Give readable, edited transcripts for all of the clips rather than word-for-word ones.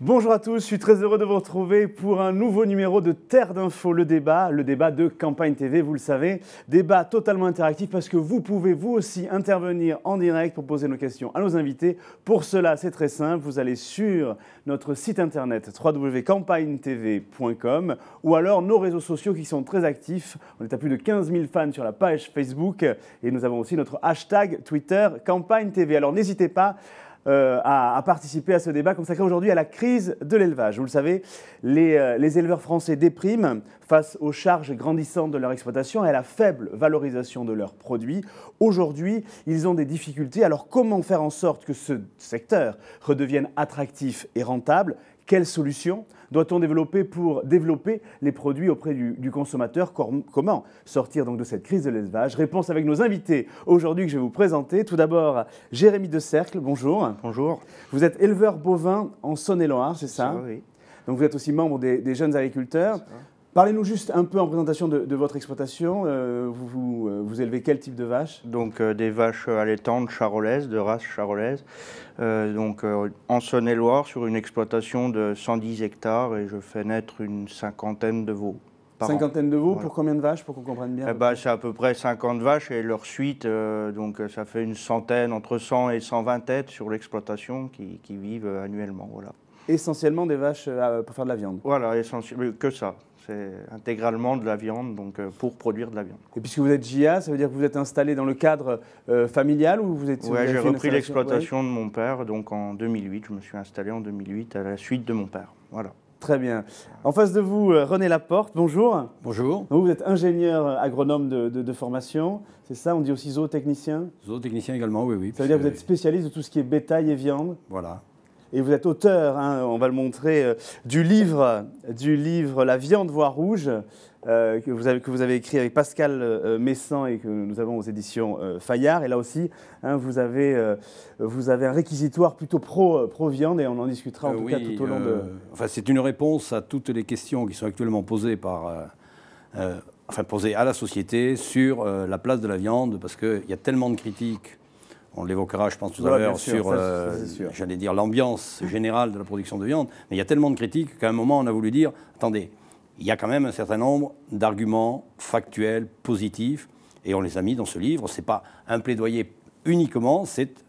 Bonjour à tous, je suis très heureux de vous retrouver pour un nouveau numéro de Terre d'Info, le débat de Campagne TV, vous le savez. Débat totalement interactif parce que vous pouvez vous aussi intervenir en direct pour poser nos questions à nos invités. Pour cela, c'est très simple, vous allez sur notre site internet www.campagnetv.com ou alors nos réseaux sociaux qui sont très actifs. On est à plus de 15 000 fans sur la page Facebook et nous avons aussi notre hashtag Twitter Campagne TV. Alors n'hésitez pas à participer à ce débat consacré aujourd'hui à la crise de l'élevage. Vous le savez, les éleveurs français dépriment face aux charges grandissantes de leur exploitation et à la faible valorisation de leurs produits. Aujourd'hui, ils ont des difficultés. Alors comment faire en sorte que ce secteur redevienne attractif et rentable ? Quelles solutions doit-on développer pour développer les produits auprès du consommateur ? Comment sortir donc de cette crise de l'élevage ? Réponse avec nos invités aujourd'hui que je vais vous présenter. Tout d'abord, Jérémy Decercle, bonjour. Bonjour. Vous êtes éleveur bovin en Saône-et-Loire, c'est ça ? Oui. Donc vous êtes aussi membre des jeunes agriculteurs. Parlez-nous juste un peu en présentation de votre exploitation. Vous élevez quel type de vaches ? Donc des vaches allaitantes charolaises, de race charolaise. En Saône-et-Loire, sur une exploitation de 110 hectares et je fais naître une cinquantaine de veaux. Cinquantaine de veaux, voilà. Pour combien de vaches, pour qu'on comprenne bien C'est à peu près 50 vaches et leur suite, ça fait une centaine, entre 100 et 120 têtes sur l'exploitation qui vivent annuellement. Voilà. Essentiellement des vaches pour faire de la viande. Voilà, essentiellement, que ça. C'est intégralement de la viande, pour produire de la viande. Et puisque vous êtes JA, ça veut dire que vous êtes installé dans le cadre familial ou vous êtes... Oui, j'ai repris l'exploitation de mon père, donc en 2008. Je me suis installé en 2008 à la suite de mon père. Voilà. Très bien. En face de vous, René Laporte, bonjour. Bonjour. Donc, vous êtes ingénieur agronome de formation, c'est ça? On dit aussi zootechnicien? Zootechnicien également, oui. Ça veut dire que vous êtes spécialiste de tout ce qui est bétail et viande? Voilà. Et vous êtes auteur, on va le montrer, du livre La viande voit rouge, que vous avez écrit avec Pascal Messan et que nous avons aux éditions Fayard. Et là aussi, vous avez un réquisitoire plutôt pro-viande et on en discutera en tout cas tout au long de... c'est une réponse à toutes les questions qui sont actuellement posées posées à la société sur la place de la viande, parce qu'il y a tellement de critiques. On l'évoquera, je pense, tout à l'heure sur, j'allais dire, l'ambiance générale de la production de viande. Mais il y a tellement de critiques qu'à un moment, on a voulu dire, attendez, il y a quand même un certain nombre d'arguments factuels, positifs, et on les a mis dans ce livre. Ce n'est pas un plaidoyer uniquement, c'est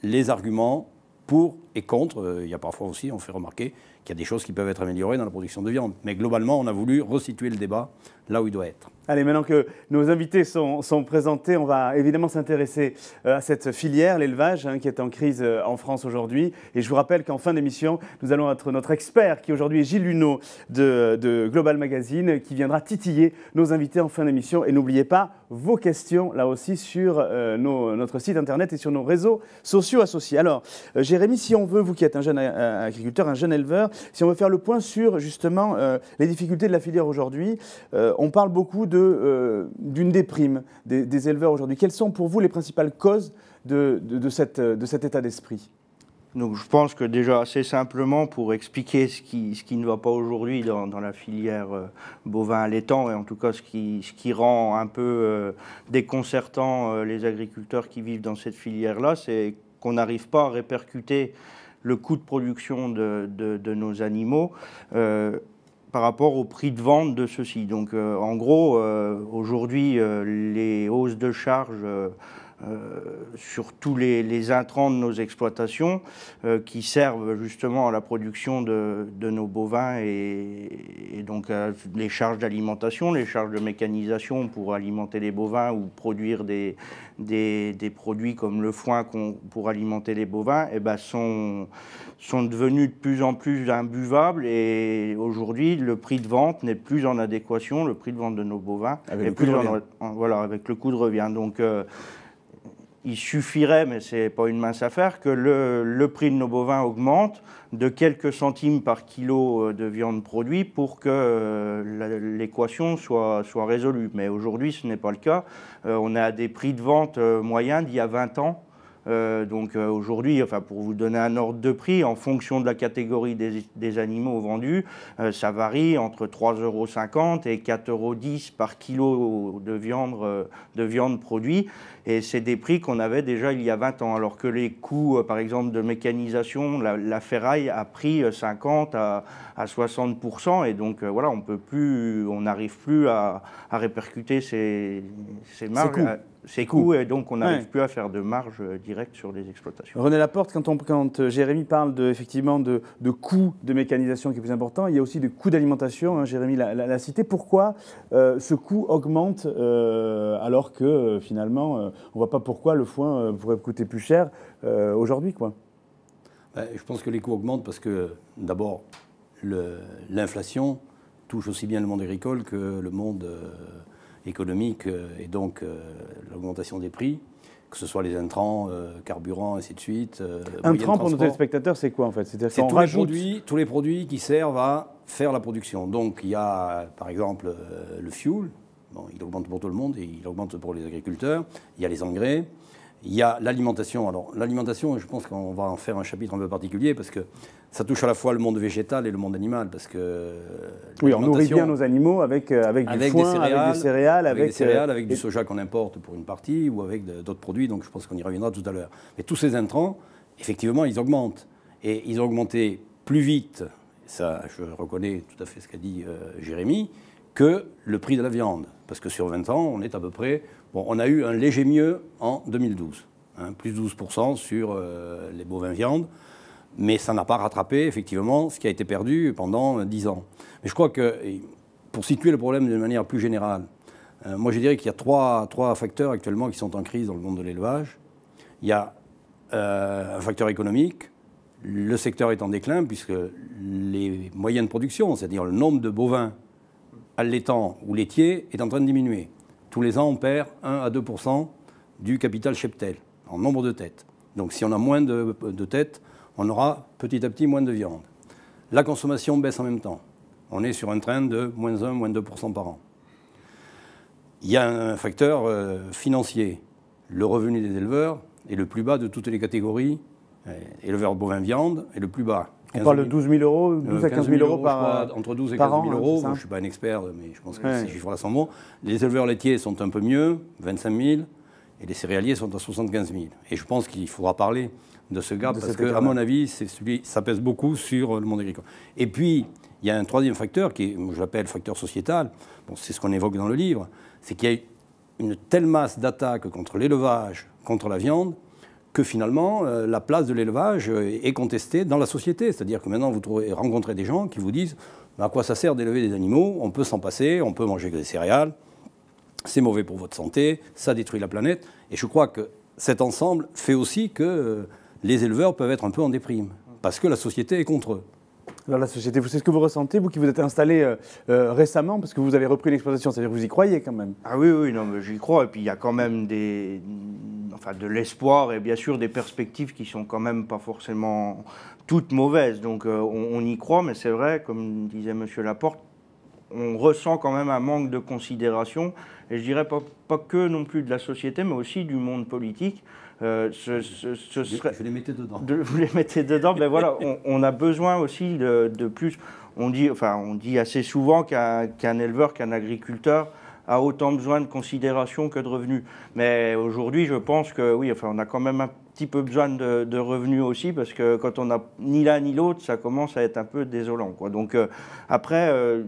les arguments pour et contre. Il y a parfois aussi, on fait remarquer qu'il y a des choses qui peuvent être améliorées dans la production de viande. Mais globalement, on a voulu resituer le débat là où il doit être. Allez, maintenant que nos invités sont présentés, on va évidemment s'intéresser à cette filière, l'élevage, qui est en crise en France aujourd'hui. Et je vous rappelle qu'en fin d'émission, nous allons être notre expert, qui aujourd'hui est Gilles Luneau de Global Magazine, qui viendra titiller nos invités en fin d'émission. Et n'oubliez pas vos questions, là aussi, sur notre site internet et sur nos réseaux sociaux associés. Alors, Jérémy, si on veut, vous qui êtes un jeune agriculteur, un jeune éleveur, si on veut faire le point sur, justement, les difficultés de la filière aujourd'hui, on parle beaucoup d'une déprime des éleveurs aujourd'hui. Quelles sont pour vous les principales causes de cet état d'esprit ? Donc je pense que déjà assez simplement pour expliquer ce qui ne va pas aujourd'hui dans la filière bovin allaitant, et en tout cas ce qui rend un peu déconcertant les agriculteurs qui vivent dans cette filière-là, c'est qu'on n'arrive pas à répercuter le coût de production de nos animaux par rapport au prix de vente de ceux-ci. Donc en gros, aujourd'hui, les hausses de charges sur tous les intrants de nos exploitations qui servent justement à la production de nos bovins et donc les charges d'alimentation, les charges de mécanisation pour alimenter les bovins ou produire des produits comme le foin pour alimenter les bovins, sont devenus de plus en plus imbuvables, et aujourd'hui le prix de vente n'est plus en adéquation, le prix de vente de nos bovins avec le coût de revient. Donc il suffirait, mais ce n'est pas une mince affaire, que le prix de nos bovins augmente de quelques centimes par kilo de viande produite pour que l'équation soit résolue. Mais aujourd'hui, ce n'est pas le cas. On est à des prix de vente moyens d'il y a 20 ans Donc aujourd'hui, enfin, pour vous donner un ordre de prix, en fonction de la catégorie des animaux vendus, ça varie entre 3,50 € et 4,10 € par kilo de viande produite. Et c'est des prix qu'on avait déjà il y a 20 ans, alors que les coûts, par exemple, de mécanisation, la ferraille a pris 50 à 60%. Et donc voilà, on n'arrive plus à répercuter ces marges. Ces coûts, et donc on n'arrive plus à faire de marge directe sur les exploitations. René Laporte, quand Jérémy parle effectivement de coûts de mécanisation qui est plus important, il y a aussi des coûts d'alimentation, hein, Jérémy l'a cité. Pourquoi ce coût augmente alors que finalement, on ne voit pas pourquoi le foin pourrait coûter plus cher aujourd'hui, quoi? Je pense que les coûts augmentent parce que d'abord, l'inflation touche aussi bien le monde agricole que le monde économique et donc l'augmentation des prix, que ce soit les intrants, carburants, ainsi de suite. Intrants pour nos téléspectateurs, c'est quoi en fait? C'est tous les produits qui servent à faire la production. Donc il y a par exemple le fuel, bon, il augmente pour tout le monde et il augmente pour les agriculteurs. Il y a les engrais, il y a l'alimentation. Alors l'alimentation, je pense qu'on va en faire un chapitre un peu particulier parce que ça touche à la fois le monde végétal et le monde animal, parce que oui, on nourrit bien nos animaux avec du foin, avec des céréales, avec du soja qu'on importe pour une partie, ou avec d'autres produits. Donc je pense qu'on y reviendra tout à l'heure. Mais tous ces intrants, effectivement, ils augmentent, et ils ont augmenté plus vite. Ça, je reconnais tout à fait ce qu'a dit Jérémy, que le prix de la viande, parce que sur 20 ans, on est à peu près. Bon, on a eu un léger mieux en 2012, hein, plus 12% sur les bovins viande. Mais ça n'a pas rattrapé, effectivement, ce qui a été perdu pendant 10 ans. Mais je crois que, pour situer le problème de manière plus générale, moi je dirais qu'il y a trois facteurs actuellement qui sont en crise dans le monde de l'élevage. Il y a un facteur économique. Le secteur est en déclin puisque les moyens de production, c'est-à-dire le nombre de bovins allaitants ou laitiers, est en train de diminuer. Tous les ans, on perd 1 à 2% du capital cheptel, en nombre de têtes. Donc si on a moins de têtes, on aura petit à petit moins de viande. La consommation baisse en même temps. On est sur un train de moins 1, moins 2% par an. Il y a un facteur financier. Le revenu des éleveurs est le plus bas de toutes les catégories. Éleveur bovin viande est le plus bas. On parle de 12 000 €, 12 à 15 000 € par an. Entre 12 et 15 000 €. Je ne suis pas un expert, mais je pense que ces chiffres-là sont bons. Les éleveurs laitiers sont un peu mieux, 25 000, et les céréaliers sont à 75 000. Et je pense qu'il faudra parler de ce gap, parce qu'à mon avis, ça pèse beaucoup sur le monde agricole. Et puis, il y a un troisième facteur, qui je l'appelle facteur sociétal, bon, c'est ce qu'on évoque dans le livre, c'est qu'il y a une telle masse d'attaques contre l'élevage, contre la viande, que finalement, la place de l'élevage est contestée dans la société. C'est-à-dire que maintenant, vous rencontrez des gens qui vous disent à quoi ça sert d'élever des animaux, on peut s'en passer, on peut manger que des céréales, c'est mauvais pour votre santé, ça détruit la planète. Et je crois que cet ensemble fait aussi que les éleveurs peuvent être un peu en déprime, parce que la société est contre eux. Alors la société, c'est ce que vous ressentez, vous qui vous êtes installé récemment, parce que vous avez repris l'exploitation, c'est-à-dire que vous y croyez quand même? Ah oui, non, mais j'y crois, et puis il y a quand même de l'espoir, et bien sûr des perspectives qui sont quand même pas forcément toutes mauvaises. Donc on y croit, mais c'est vrai, comme disait M. Laporte, on ressent quand même un manque de considération, et je dirais pas que non plus de la société, mais aussi du monde politique. Je les mettais dedans. Vous les mettez dedans, ben voilà, on a besoin aussi de plus. On dit assez souvent qu'un éleveur, qu'un agriculteur a autant besoin de considération que de revenus. Mais aujourd'hui, je pense que oui, on a quand même un petit peu besoin de revenus aussi, parce que quand on n'a ni l'un ni l'autre, ça commence à être un peu désolant, quoi. Donc après.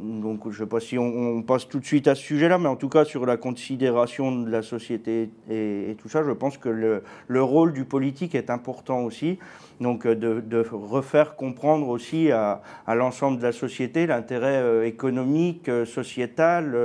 Donc, je ne sais pas si on passe tout de suite à ce sujet-là, mais en tout cas, sur la considération de la société et tout ça, je pense que le rôle du politique est important aussi. Donc, de refaire comprendre aussi à l'ensemble de la société l'intérêt économique, sociétal,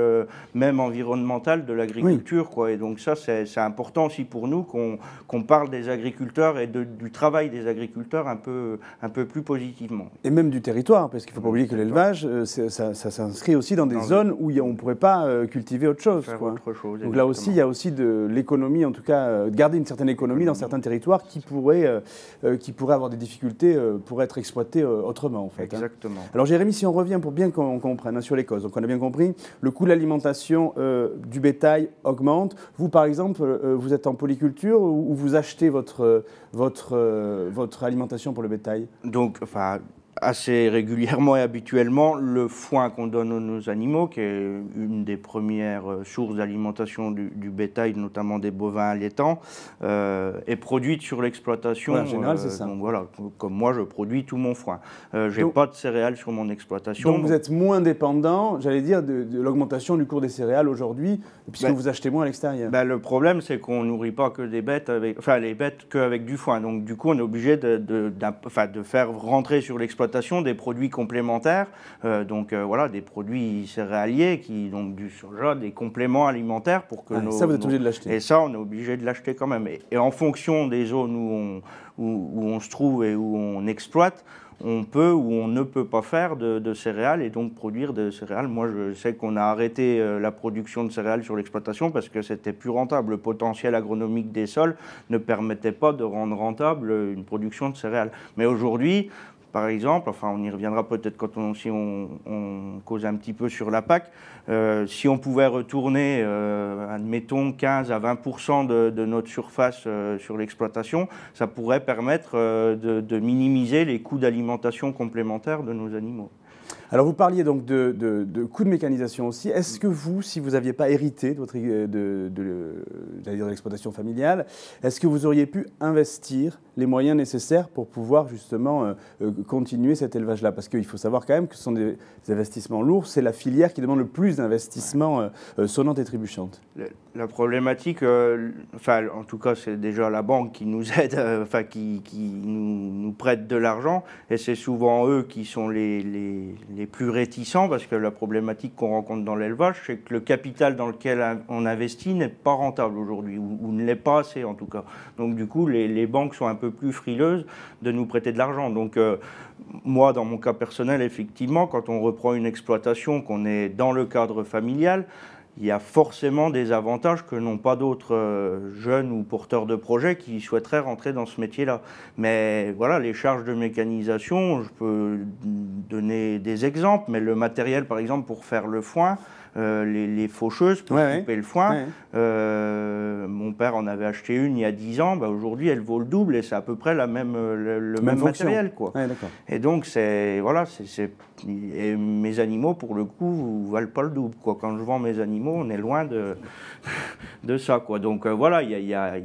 même environnemental de l'agriculture, quoi. Et donc, ça, c'est important aussi pour nous qu'on parle des agriculteurs et du travail des agriculteurs un peu plus positivement. Et même du territoire, parce qu'il ne faut pas oublier que l'élevage, ça s'inscrit aussi dans des zones où on ne pourrait pas cultiver autre chose. Donc là aussi, il y a aussi de l'économie, en tout cas, garder une certaine économie dans certains territoires qui pourraient avoir des difficultés pour être exploités autrement, en fait. Exactement. Alors Jérémy, si on revient pour bien qu'on comprenne sur les causes, donc on a bien compris, le coût de l'alimentation du bétail augmente. Vous, par exemple, vous êtes en polyculture ou vous achetez votre alimentation pour le bétail? Donc, assez régulièrement et habituellement, le foin qu'on donne à nos animaux, qui est une des premières sources d'alimentation du bétail, notamment des bovins allaitants, est produite sur l'exploitation. En général, c'est ça. Donc voilà, comme moi, je produis tout mon foin. J'ai pas de céréales sur mon exploitation. Donc vous êtes moins dépendant, j'allais dire, de l'augmentation du cours des céréales aujourd'hui, puisque vous achetez moins à l'extérieur. Le problème, c'est qu'on nourrit pas que les bêtes qu'avec du foin. Donc du coup, on est obligé de faire rentrer sur l'exploitation des produits complémentaires, des produits céréaliers, donc du soja, des compléments alimentaires pour que ça, vous êtes obligé de l'acheter. Et ça, on est obligé de l'acheter quand même. Et en fonction des zones où on se trouve et où on exploite, on peut ou on ne peut pas faire de céréales et donc produire de céréales. Moi, je sais qu'on a arrêté la production de céréales sur l'exploitation parce que c'était plus rentable. Le potentiel agronomique des sols ne permettait pas de rendre rentable une production de céréales. Mais aujourd'hui, par exemple, on y reviendra peut-être si on cause un petit peu sur la PAC, si on pouvait retourner, admettons, 15 à 20% de notre surface sur l'exploitation, ça pourrait permettre de minimiser les coûts d'alimentation complémentaires de nos animaux. Alors vous parliez donc de coûts de mécanisation aussi. Est-ce que vous, si vous n'aviez pas hérité de l'exploitation familiale, est-ce que vous auriez pu investir les moyens nécessaires pour pouvoir justement continuer cet élevage-là? Parce qu'il faut savoir quand même que ce sont des investissements lourds. C'est la filière qui demande le plus d'investissements sonnantes et trébuchantes. La problématique, en tout cas, c'est déjà la banque qui nous aide, qui nous prête de l'argent, et c'est souvent eux qui sont les plus réticents, parce que la problématique qu'on rencontre dans l'élevage, c'est que le capital dans lequel on investit n'est pas rentable aujourd'hui, ou ne l'est pas assez en tout cas. Donc du coup, les banques sont un peu plus frileuses de nous prêter de l'argent. Donc moi, dans mon cas personnel, effectivement, quand on reprend une exploitation, qu'on est dans le cadre familial, il y a forcément des avantages que n'ont pas d'autres jeunes ou porteurs de projets qui souhaiteraient rentrer dans ce métier-là. Mais voilà, les charges de mécanisation, je peux donner des exemples, mais le matériel, par exemple, pour faire le foin, les faucheuses pour couper le foin. Mon père en avait acheté une il y a 10 ans. Aujourd'hui, elle vaut le double et c'est à peu près le même matériel, quoi. Et donc, et mes animaux, pour le coup, ne valent pas le double, quoi. Quand je vends mes animaux, on est loin de ça, quoi. Donc voilà, il y a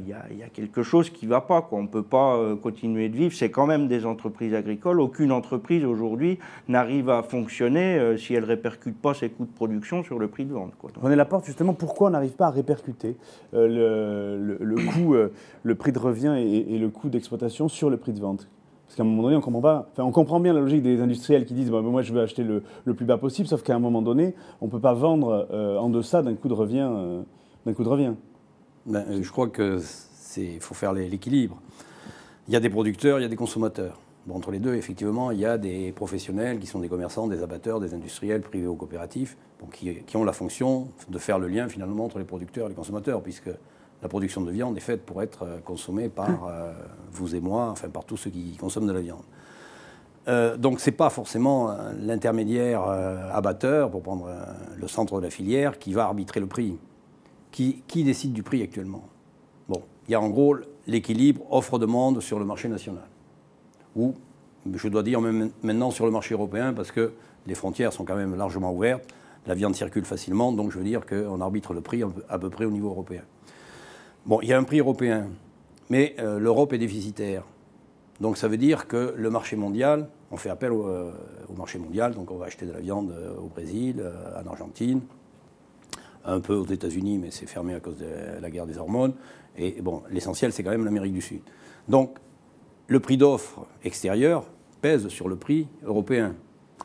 quelque chose qui ne va pas, quoi. On ne peut pas continuer de vivre. C'est quand même des entreprises agricoles. Aucune entreprise aujourd'hui n'arrive à fonctionner si elle ne répercute pas ses coûts de production sur le prix de vente, quoi. René Laporte, justement, pourquoi on n'arrive pas à répercuter le coût, le prix de revient et le coût d'exploitation sur le prix de vente? Parce qu'à un moment donné, on comprend pas. Enfin, on comprend bien la logique des industriels qui disent moi, je veux acheter le plus bas possible, sauf qu'à un moment donné, on ne peut pas vendre en deçà d'un coût de revient. Je crois qu'il faut faire l'équilibre. Il y a des producteurs, il y a des consommateurs. Bon, entre les deux, effectivement, il y a des professionnels qui sont des commerçants, des abatteurs, des industriels privés ou coopératifs, qui ont la fonction de faire le lien finalement entre les producteurs et les consommateurs, puisque la production de viande est faite pour être consommée par vous et moi, enfin par tous ceux qui consomment de la viande. Donc ce n'est pas forcément l'intermédiaire abatteur, pour prendre le centre de la filière, qui va arbitrer le prix. Qui décide du prix actuellement? Bon, il y a en gros l'équilibre offre-demande sur le marché national. Ou, je dois dire même maintenant sur le marché européen, parce que les frontières sont quand même largement ouvertes, la viande circule facilement, donc je veux dire qu'on arbitre le prix à peu près au niveau européen. Bon, il y a un prix européen, mais l'Europe est déficitaire. Donc ça veut dire que le marché mondial, on fait appel au marché mondial, donc on va acheter de la viande au Brésil, en Argentine, un peu aux États-Unis, mais c'est fermé à cause de la guerre des hormones. Et bon, l'essentiel, c'est quand même l'Amérique du Sud. Donc, le prix d'offre extérieur pèse sur le prix européen.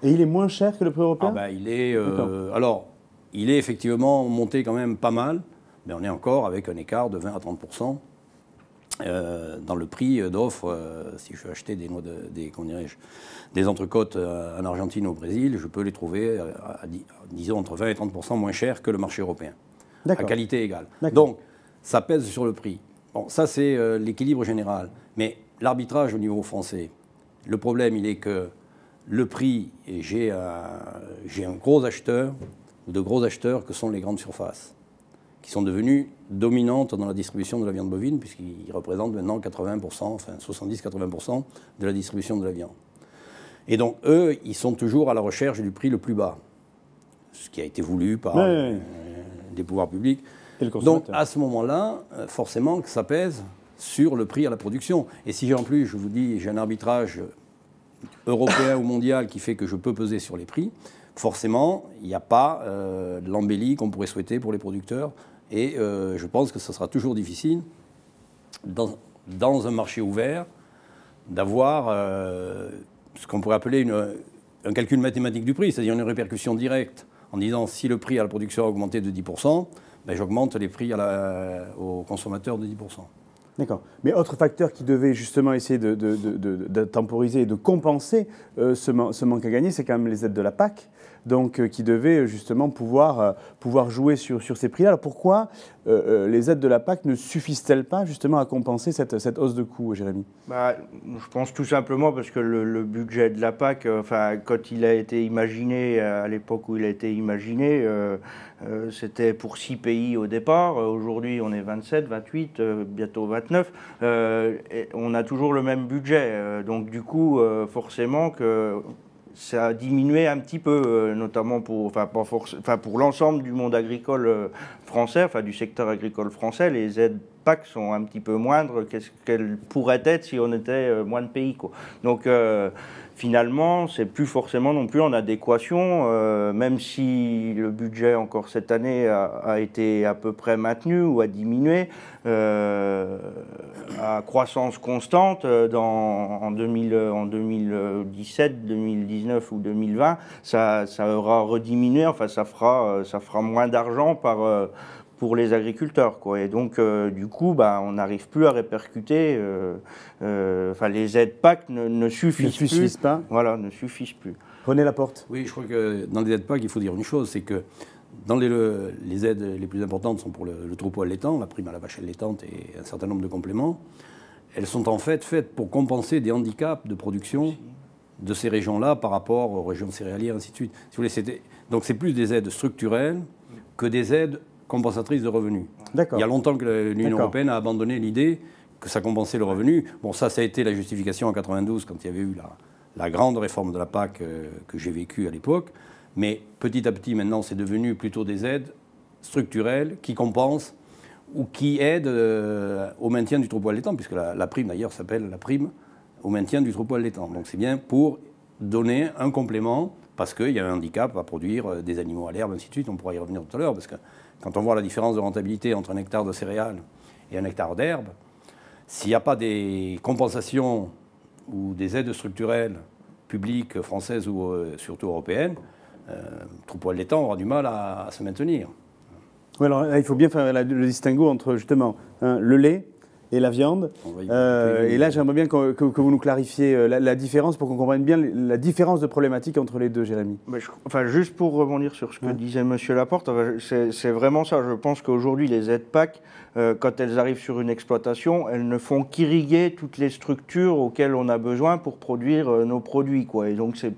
Et il est moins cher que le prix européen? Il est effectivement monté quand même pas mal, mais on est encore avec un écart de 20 à 30% dans le prix d'offre. Si je veux acheter des entrecôtes en Argentine ou au Brésil, je peux les trouver, disons, entre 20 et 30% moins cher que le marché européen, à qualité égale. Donc, ça pèse sur le prix. Bon, ça, c'est l'équilibre général. Mais l'arbitrage au niveau français, le problème, il est que le prix, et j'ai un gros acheteur, ou de gros acheteurs que sont les grandes surfaces, qui sont devenues dominantes dans la distribution de la viande bovine, puisqu'ils représentent maintenant 80%, enfin 70-80% de la distribution de la viande. Et donc, eux, ils sont toujours à la recherche du prix le plus bas, ce qui a été voulu par des pouvoirs publics. Donc, à ce moment-là, forcément, que ça pèse sur le prix à la production. Et si en plus, je vous dis, j'ai un arbitrage européen ou mondial qui fait que je peux peser sur les prix, forcément, il n'y a pas l'embellie qu'on pourrait souhaiter pour les producteurs. Et je pense que ce sera toujours difficile, dans un marché ouvert, d'avoir ce qu'on pourrait appeler un calcul mathématique du prix, c'est-à-dire une répercussion directe, en disant si le prix à la production a augmenté de 10%, ben j'augmente les prix aux consommateurs de 10%. D'accord. Mais autre facteur qui devait justement essayer de temporiser et de compenser ce manque à gagner, c'est quand même les aides de la PAC, donc qui devaient justement pouvoir jouer sur ces prix-là. Alors pourquoi les aides de la PAC ne suffisent-elles pas justement à compenser cette hausse de coûts, Jérémy ? Je pense tout simplement parce que le budget de la PAC, quand il a été imaginé, à l'époque où il a été imaginé, c'était pour 6 pays au départ. Aujourd'hui, on est 27, 28, bientôt 29. Et on a toujours le même budget. Donc du coup, forcément que ça a diminué un petit peu, notamment pour l'ensemble du monde agricole français, du secteur agricole français. Les aides PAC sont un petit peu moindres qu'elles pourraient être si on était moins de pays, quoi. Donc finalement, c'est plus forcément non plus en adéquation, même si le budget encore cette année a été à peu près maintenu ou a diminué à croissance constante en 2017, 2019 ou 2020, ça aura rediminué, ça fera moins d'argent pour les agriculteurs, quoi. Et donc, du coup, on n'arrive plus à répercuter. Les aides PAC ne suffisent pas. Voilà, ne suffisent plus. René Laporte. Oui, je crois que dans les aides PAC, il faut dire une chose, c'est que dans les aides les plus importantes sont pour le troupeau allaitant, la prime à la vache allaitante et un certain nombre de compléments. Elles sont en fait faites pour compenser des handicaps de production de ces régions-là par rapport aux régions céréalières, ainsi de suite. Si vous voulez, donc c'est plus des aides structurelles que des aides compensatrices de revenus. D'accord. Il y a longtemps que l'Union européenne a abandonné l'idée que ça compensait le revenu. Bon, ça a été la justification en 92 quand il y avait eu la grande réforme de la PAC que j'ai vécue à l'époque. Mais petit à petit, maintenant, c'est devenu plutôt des aides structurelles qui compensent ou qui aident au maintien du troupeau allaitant, puisque la prime, d'ailleurs, s'appelle la prime au maintien du troupeau allaitant. Donc c'est bien pour donner un complément, parce qu'il y a un handicap à produire des animaux à l'herbe, ainsi de suite. On pourra y revenir tout à l'heure, parce que quand on voit la différence de rentabilité entre un hectare de céréales et un hectare d'herbe, s'il n'y a pas des compensations ou des aides structurelles publiques françaises ou surtout européennes, le troupeau allaitant aura du mal à se maintenir. Oui, alors là, il faut bien faire le distinguo entre justement le lait et la viande. Et là, j'aimerais bien que vous nous clarifiez la différence pour qu'on comprenne bien la différence de problématique entre les deux, Jérémy. Juste pour rebondir sur ce que disait M. Laporte, c'est vraiment ça. Je pense qu'aujourd'hui, les aides PAC, quand elles arrivent sur une exploitation, elles ne font qu'irriguer toutes les structures auxquelles on a besoin pour produire nos produits, quoi. Et donc, c'est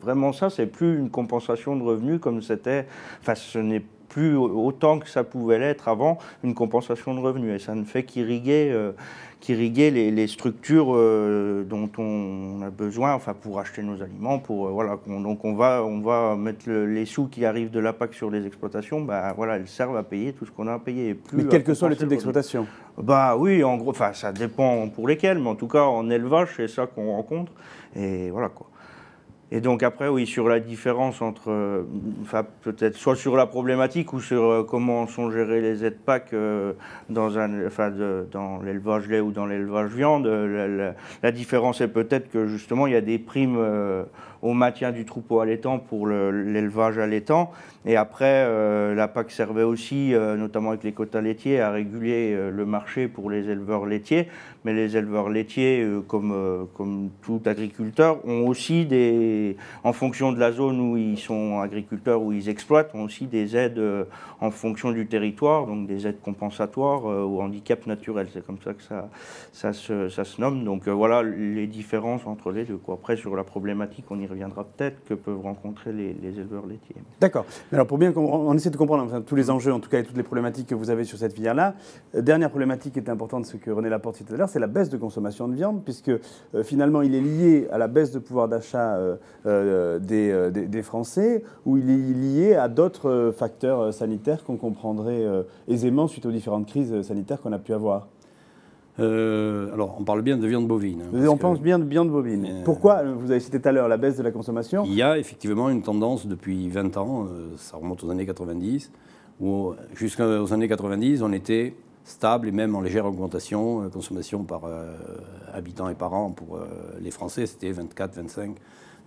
vraiment ça. C'est plus une compensation de revenus comme c'était. Ce n'est plus autant que ça pouvait l'être avant, une compensation de revenus. Et ça ne fait qu'irriguer les structures dont on a besoin, pour acheter nos aliments. Donc on va mettre les sous qui arrivent de la PAC sur les exploitations. Elles servent à payer tout ce qu'on a à payer. Et plus mais quel que soit le type d'exploitation. Oui, en gros, ça dépend pour lesquels, mais en tout cas en élevage, c'est ça qu'on rencontre. Et voilà, quoi. Et donc après, oui, sur la différence entre, peut-être soit sur la problématique ou sur comment sont gérées les aides PAC dans l'élevage lait ou dans l'élevage viande, la différence est peut-être que justement il y a des primes au maintien du troupeau allaitant pour l'élevage allaitant. Et après, la PAC servait aussi, notamment avec les quotas laitiers, à réguler le marché pour les éleveurs laitiers. Mais les éleveurs laitiers, comme tout agriculteur, ont aussi en fonction de la zone où ils sont agriculteurs, où ils exploitent, ont aussi des aides en fonction du territoire, donc des aides compensatoires au handicap naturel. C'est comme ça que ça se nomme. Donc voilà les différences entre les deux, quoi. Après, sur la problématique, on y reviendra peut-être, que peuvent rencontrer les éleveurs laitiers. D'accord. Alors pour bien comprendre, on essaie de comprendre enfin, tous les enjeux, en tout cas, et toutes les problématiques que vous avez sur cette filière-là. Dernière problématique qui est importante, ce que René Laporte citait tout à l'heure, c'est la baisse de consommation de viande, puisque finalement, il est lié à la baisse de pouvoir d'achat des Français, ou il est lié à d'autres facteurs sanitaires qu'on comprendrait aisément suite aux différentes crises sanitaires qu'on a pu avoir. Alors, on parle bien de viande bovine. On pense bien de viande bovine. Pourquoi, vous avez cité tout à l'heure, la baisse de la consommation? Il y a effectivement une tendance depuis 20 ans, ça remonte aux années 90, où jusqu'aux années 90, on était stable et même en légère augmentation, consommation par habitant et par an pour les Français, c'était 24, 25,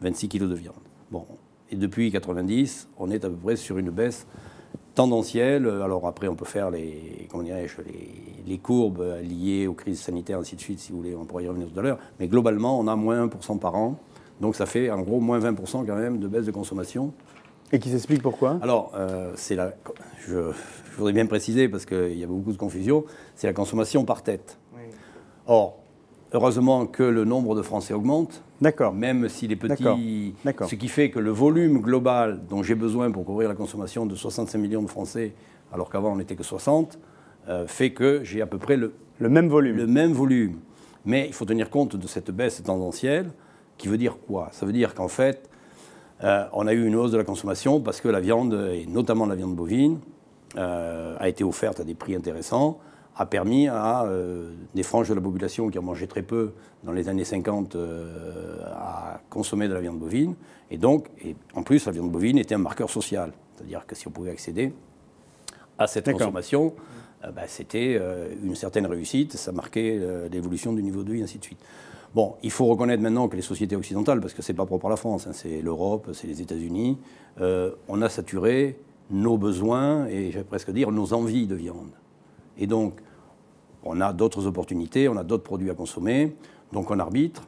26 kilos de viande. Bon, et depuis 90, on est à peu près sur une baisse tendancielle. Alors après, on peut faire les courbes liées aux crises sanitaires, ainsi de suite, si vous voulez, on pourra y revenir tout à l'heure. Mais globalement, on a moins 1% par an. Donc ça fait en gros moins 20% quand même de baisse de consommation. Et qui s'explique pourquoi? Alors, je voudrais bien préciser, parce qu'il y a beaucoup de confusion, c'est la consommation par tête. Oui. Or, heureusement que le nombre de Français augmente. D'accord. Même s'il est petit. D'accord. Ce qui fait que le volume global dont j'ai besoin pour couvrir la consommation de 65 millions de Français, alors qu'avant on n'était que 60, fait que j'ai à peu près le même volume. Le même volume. Mais il faut tenir compte de cette baisse tendancielle, qui veut dire quoi? Ça veut dire qu'en fait, on a eu une hausse de la consommation parce que la viande, et notamment la viande bovine, a été offerte à des prix intéressants, a permis à des franges de la population qui en mangeaient très peu dans les années 50 à consommer de la viande bovine. Et donc, en plus, la viande bovine était un marqueur social. C'est-à-dire que si on pouvait accéder à cette consommation, c'était une certaine réussite, ça marquait l'évolution du niveau de vie, ainsi de suite. Bon, il faut reconnaître maintenant que les sociétés occidentales, parce que ce n'est pas propre à la France, hein, c'est l'Europe, c'est les États-Unis, on a saturé nos besoins et, j'allais presque dire, nos envies de viande. Et donc, on a d'autres opportunités, on a d'autres produits à consommer, donc on arbitre.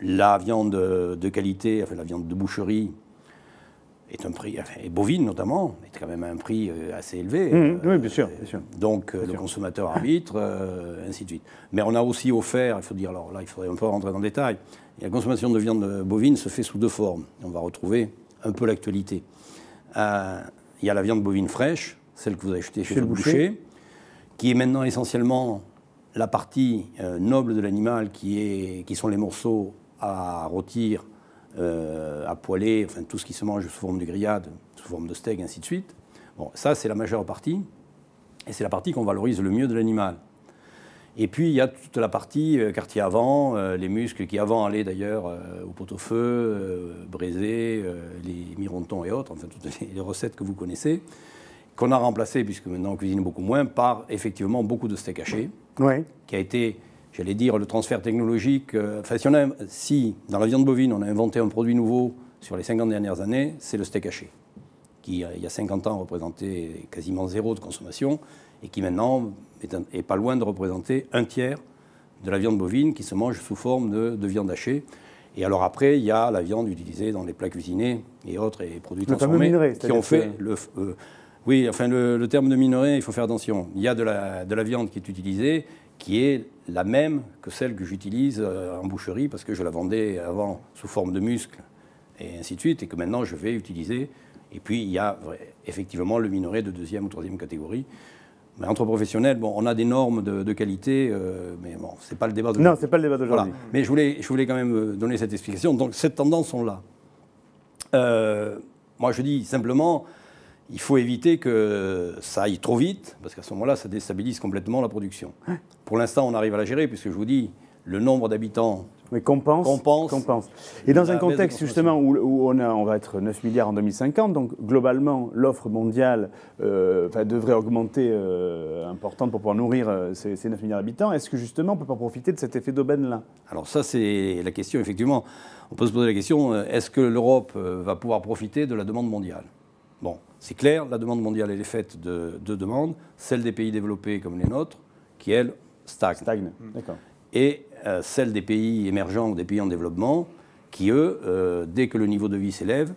La viande de qualité, enfin la viande de boucherie, est un prix, et bovine notamment, est quand même à un prix assez élevé. Oui, bien sûr. Donc le consommateur arbitre, ainsi de suite. Mais on a aussi offert, il faut dire, alors là il faudrait un peu rentrer dans le détail, la consommation de viande bovine se fait sous deux formes. On va retrouver un peu l'actualité. Il y a la viande bovine fraîche, celle que vous achetez chez le boucher, qui est maintenant essentiellement la partie noble de l'animal, qui sont les morceaux à rôtir, à poêler, enfin tout ce qui se mange sous forme de grillade, sous forme de steak, ainsi de suite. Bon, ça c'est la majeure partie, et c'est la partie qu'on valorise le mieux de l'animal. Et puis il y a toute la partie quartier avant, les muscles qui avant allaient d'ailleurs au pot-au-feu, braisés, les mirontons et autres, enfin toutes les recettes que vous connaissez, qu'on a remplacées, puisque maintenant on cuisine beaucoup moins, par effectivement beaucoup de steak haché, qui a été, j'allais dire, le transfert technologique. Si dans la viande bovine on a inventé un produit nouveau sur les 50 dernières années, c'est le steak haché, qui il y a 50 ans représentait quasiment zéro de consommation, et qui maintenant est pas loin de représenter un tiers de la viande bovine qui se mange sous forme de viande hachée. Et alors après, il y a la viande utilisée dans les plats cuisinés et autres, et produits transformés, qui ont fait oui, enfin le terme de minerai, il faut faire attention. Il y a de la viande qui est utilisée, qui est la même que celle que j'utilise en boucherie, parce que je la vendais avant sous forme de muscles, et ainsi de suite, et que maintenant je vais utiliser. Et puis il y a effectivement le minerai de deuxième ou troisième catégorie. Mais entre professionnels, bon, on a des normes de qualité, mais bon, c'est pas le débat d'aujourd'hui. Non, c'est pas le débat d'aujourd'hui. Voilà. Mais je voulais quand même donner cette explication. Donc cette tendance, on l'a. Moi, je dis simplement, il faut éviter que ça aille trop vite, parce qu'à ce moment-là, ça déstabilise complètement la production. Pour l'instant, on arrive à la gérer, puisque je vous dis, le nombre d'habitants compense. Et dans un contexte justement où on va être 9 milliards en 2050, donc globalement l'offre mondiale devrait augmenter importante pour pouvoir nourrir ces 9 milliards d'habitants, est-ce que justement on ne peut pas profiter de cet effet d'aubaine-là? Alors ça c'est la question, effectivement. On peut se poser la question, est-ce que l'Europe va pouvoir profiter de la demande mondiale? Bon, c'est clair, la demande mondiale elle est faite de deux demandes, celle des pays développés comme les nôtres, qui elles stagnent. D'accord. Et celle des pays émergents ou des pays en développement, qui eux, dès que le niveau de vie s'élève,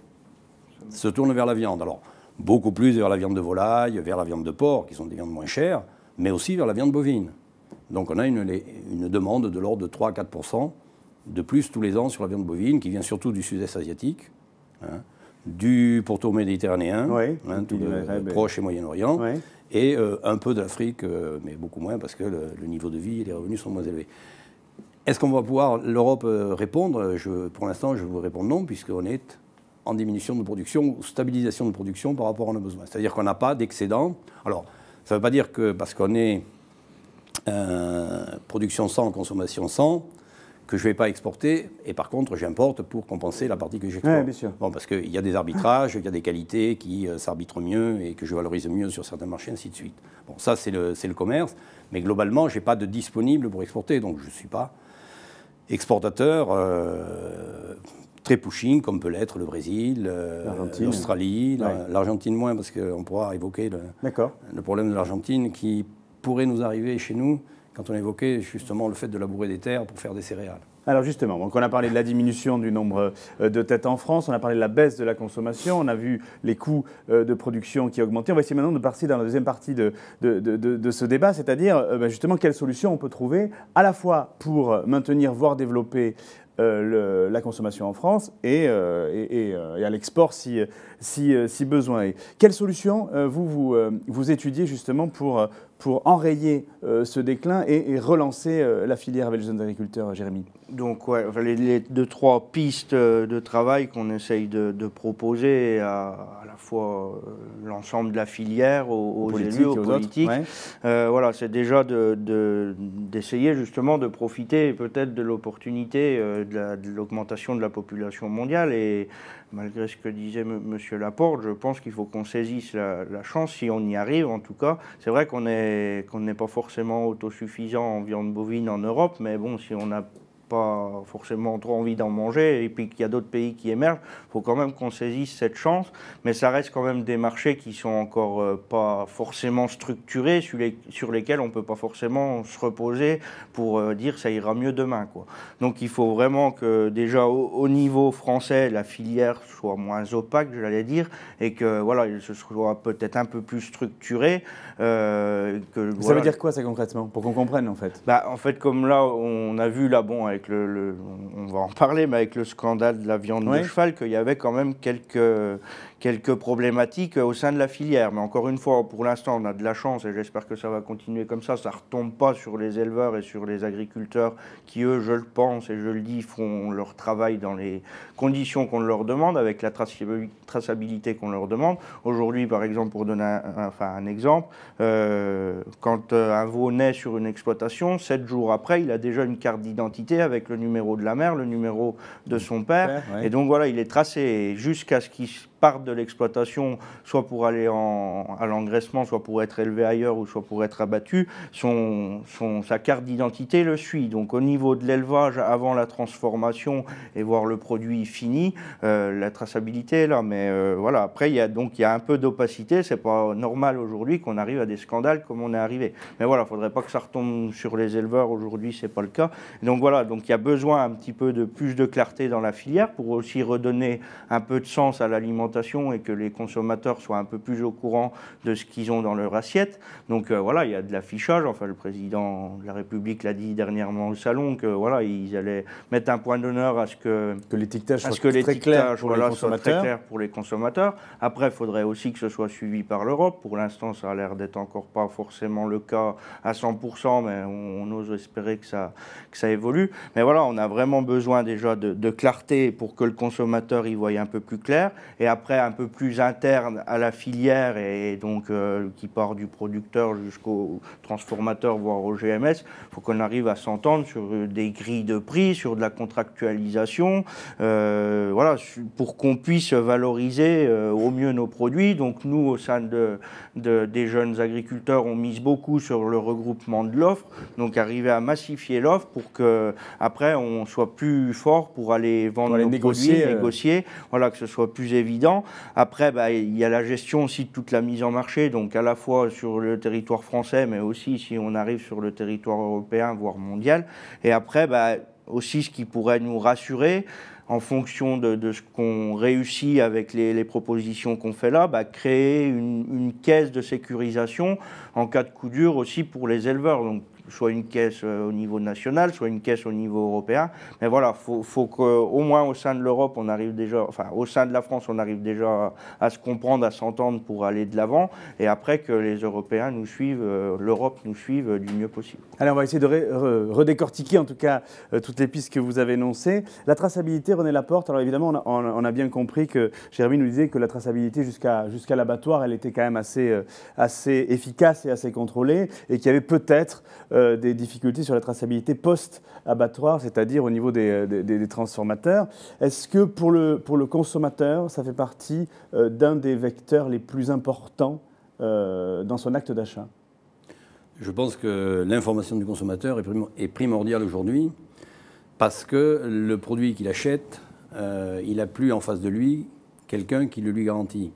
se tournent vers la viande. Alors, beaucoup plus vers la viande de volaille, vers la viande de porc, qui sont des viandes moins chères, mais aussi vers la viande bovine. Donc on a une demande de l'ordre de 3 à 4% de plus tous les ans sur la viande bovine, qui vient surtout du sud-est asiatique, du pourtour méditerranéen, tout le Proche et Moyen-Orient, et un peu de l'Afrique, mais beaucoup moins, parce que le niveau de vie et les revenus sont moins élevés. Est-ce qu'on va pouvoir, l'Europe, répondre? Pour l'instant, je vous réponds non, puisqu'on est en diminution de production ou stabilisation de production par rapport à nos besoins. C'est-à-dire qu'on n'a pas d'excédent. Alors, ça ne veut pas dire que parce qu'on est production 100, consommation 100, que je ne vais pas exporter, et par contre j'importe pour compenser la partie que j'exporte. Oui, bien sûr. Bon, parce qu'il y a des arbitrages, il y a des qualités qui s'arbitrent mieux et que je valorise mieux sur certains marchés, ainsi de suite. Bon, ça c'est le commerce, mais globalement je n'ai pas de disponible pour exporter, donc je ne suis pas exportateur très pushing, comme peut l'être le Brésil, l'Australie, l'Argentine moins, parce qu'on pourra évoquer le problème de l'Argentine qui pourrait nous arriver chez nous quand on évoquait justement le fait de labourer des terres pour faire des céréales. Alors justement, donc on a parlé de la diminution du nombre de têtes en France, on a parlé de la baisse de la consommation, on a vu les coûts de production qui augmentaient. On va essayer maintenant de passer dans la deuxième partie de ce débat, c'est-à-dire justement quelles solutions on peut trouver à la fois pour maintenir, voire développer la consommation en France et à l'export si besoin est. Quelles solutions vous étudiez justement pour enrayer ce déclin et relancer la filière avec les jeunes agriculteurs, Jérémy? Donc, les 2-3 pistes de travail qu'on essaye de proposer à la fois l'ensemble de la filière, aux élus, aux politiques. Voilà, c'est déjà d'essayer justement de profiter peut-être de l'opportunité de l'augmentation de la population mondiale. Et malgré ce que disait M. Laporte, je pense qu'il faut qu'on saisisse la chance, si on y arrive en tout cas. C'est vrai qu'on n'est pas forcément autosuffisant en viande bovine en Europe, mais bon, si on n'a pas forcément trop envie d'en manger et puis qu'il y a d'autres pays qui émergent, il faut quand même qu'on saisisse cette chance, mais ça reste quand même des marchés qui sont encore pas forcément structurés, sur lesquels on ne peut pas forcément se reposer pour dire ça ira mieux demain, quoi. Donc il faut vraiment que déjà au niveau français, la filière soit moins opaque, je l'allais dire, et que voilà, ce soit peut-être un peu plus structuré. Ça veut dire quoi ça concrètement, pour qu'on comprenne en fait? En fait, comme là, on a vu là, bon, avec on va en parler, mais avec le scandale de la viande de cheval, qu'il y avait quand même quelques problématiques au sein de la filière. Mais encore une fois, pour l'instant, on a de la chance et j'espère que ça va continuer comme ça. Ça ne retombe pas sur les éleveurs et sur les agriculteurs qui, eux, je le pense et je le dis, font leur travail dans les conditions qu'on leur demande, avec la traçabilité qu'on leur demande. Aujourd'hui, par exemple, pour donner un exemple, quand un veau naît sur une exploitation, 7 jours après, il a déjà une carte d'identité avec le numéro de la mère, le numéro de son père. Et donc voilà, il est tracé jusqu'à ce qu'il parte de l'exploitation, soit pour aller à l'engraissement, soit pour être élevé ailleurs, ou soit pour être abattu, sa carte d'identité le suit. Donc au niveau de l'élevage, avant la transformation et voir le produit fini, la traçabilité est là. Mais voilà, après, il y a un peu d'opacité. C'est pas normal aujourd'hui qu'on arrive à des scandales comme on est arrivé. Mais voilà, il ne faudrait pas que ça retombe sur les éleveurs. Aujourd'hui, ce n'est pas le cas. Donc voilà, donc il y a besoin un petit peu de plus de clarté dans la filière pour aussi redonner un peu de sens à l'alimentation et que les consommateurs soient un peu plus au courant de ce qu'ils ont dans leur assiette. Donc voilà, il y a de l'affichage. Enfin, le président de la République l'a dit dernièrement au salon que voilà, ils allaient mettre un point d'honneur à ce que l'étiquetage soit très clair pour les consommateurs. Après, il faudrait aussi que ce soit suivi par l'Europe. Pour l'instant, ça a l'air d'être encore pas forcément le cas à 100%, mais on ose espérer que ça évolue. Mais voilà, on a vraiment besoin déjà de clarté pour que le consommateur y voie un peu plus clair. Et après, après un peu plus interne à la filière et donc qui part du producteur jusqu'au transformateur, voire au GMS. Il faut qu'on arrive à s'entendre sur des grilles de prix, sur de la contractualisation, voilà, pour qu'on puisse valoriser au mieux nos produits. Donc nous, au sein des jeunes agriculteurs, on mise beaucoup sur le regroupement de l'offre, donc arriver à massifier l'offre pour qu'après on soit plus fort pour aller vendre nos produits, négocier, voilà, que ce soit plus évident. Après, il y a la gestion aussi de toute la mise en marché, donc à la fois sur le territoire français, mais aussi si on arrive sur le territoire européen, voire mondial. Et après, aussi ce qui pourrait nous rassurer, en fonction de ce qu'on réussit avec les propositions qu'on fait là, créer une caisse de sécurisation en cas de coup dur aussi pour les éleveurs. Donc, soit une caisse au niveau national, soit une caisse au niveau européen. Mais voilà, faut qu'au moins au sein de l'Europe, on arrive déjà, enfin au sein de la France, on arrive déjà à se comprendre, à s'entendre pour aller de l'avant. Et après que les Européens nous suivent, l'Europe nous suive du mieux possible. Allez, on va essayer de redécortiquer en tout cas toutes les pistes que vous avez énoncées. La traçabilité, René Laporte, alors évidemment, on a bien compris que Jérémy nous disait que la traçabilité jusqu'à l'abattoir, elle était quand même assez efficace et assez contrôlée et qu'il y avait peut-être des difficultés sur la traçabilité post-abattoir, c'est-à-dire au niveau des transformateurs. Est-ce que pour le consommateur, ça fait partie d'un des vecteurs les plus importants dans son acte d'achat ? Je pense que l'information du consommateur est primordiale aujourd'hui parce que le produit qu'il achète, il n'a plus en face de lui quelqu'un qui le lui garantit.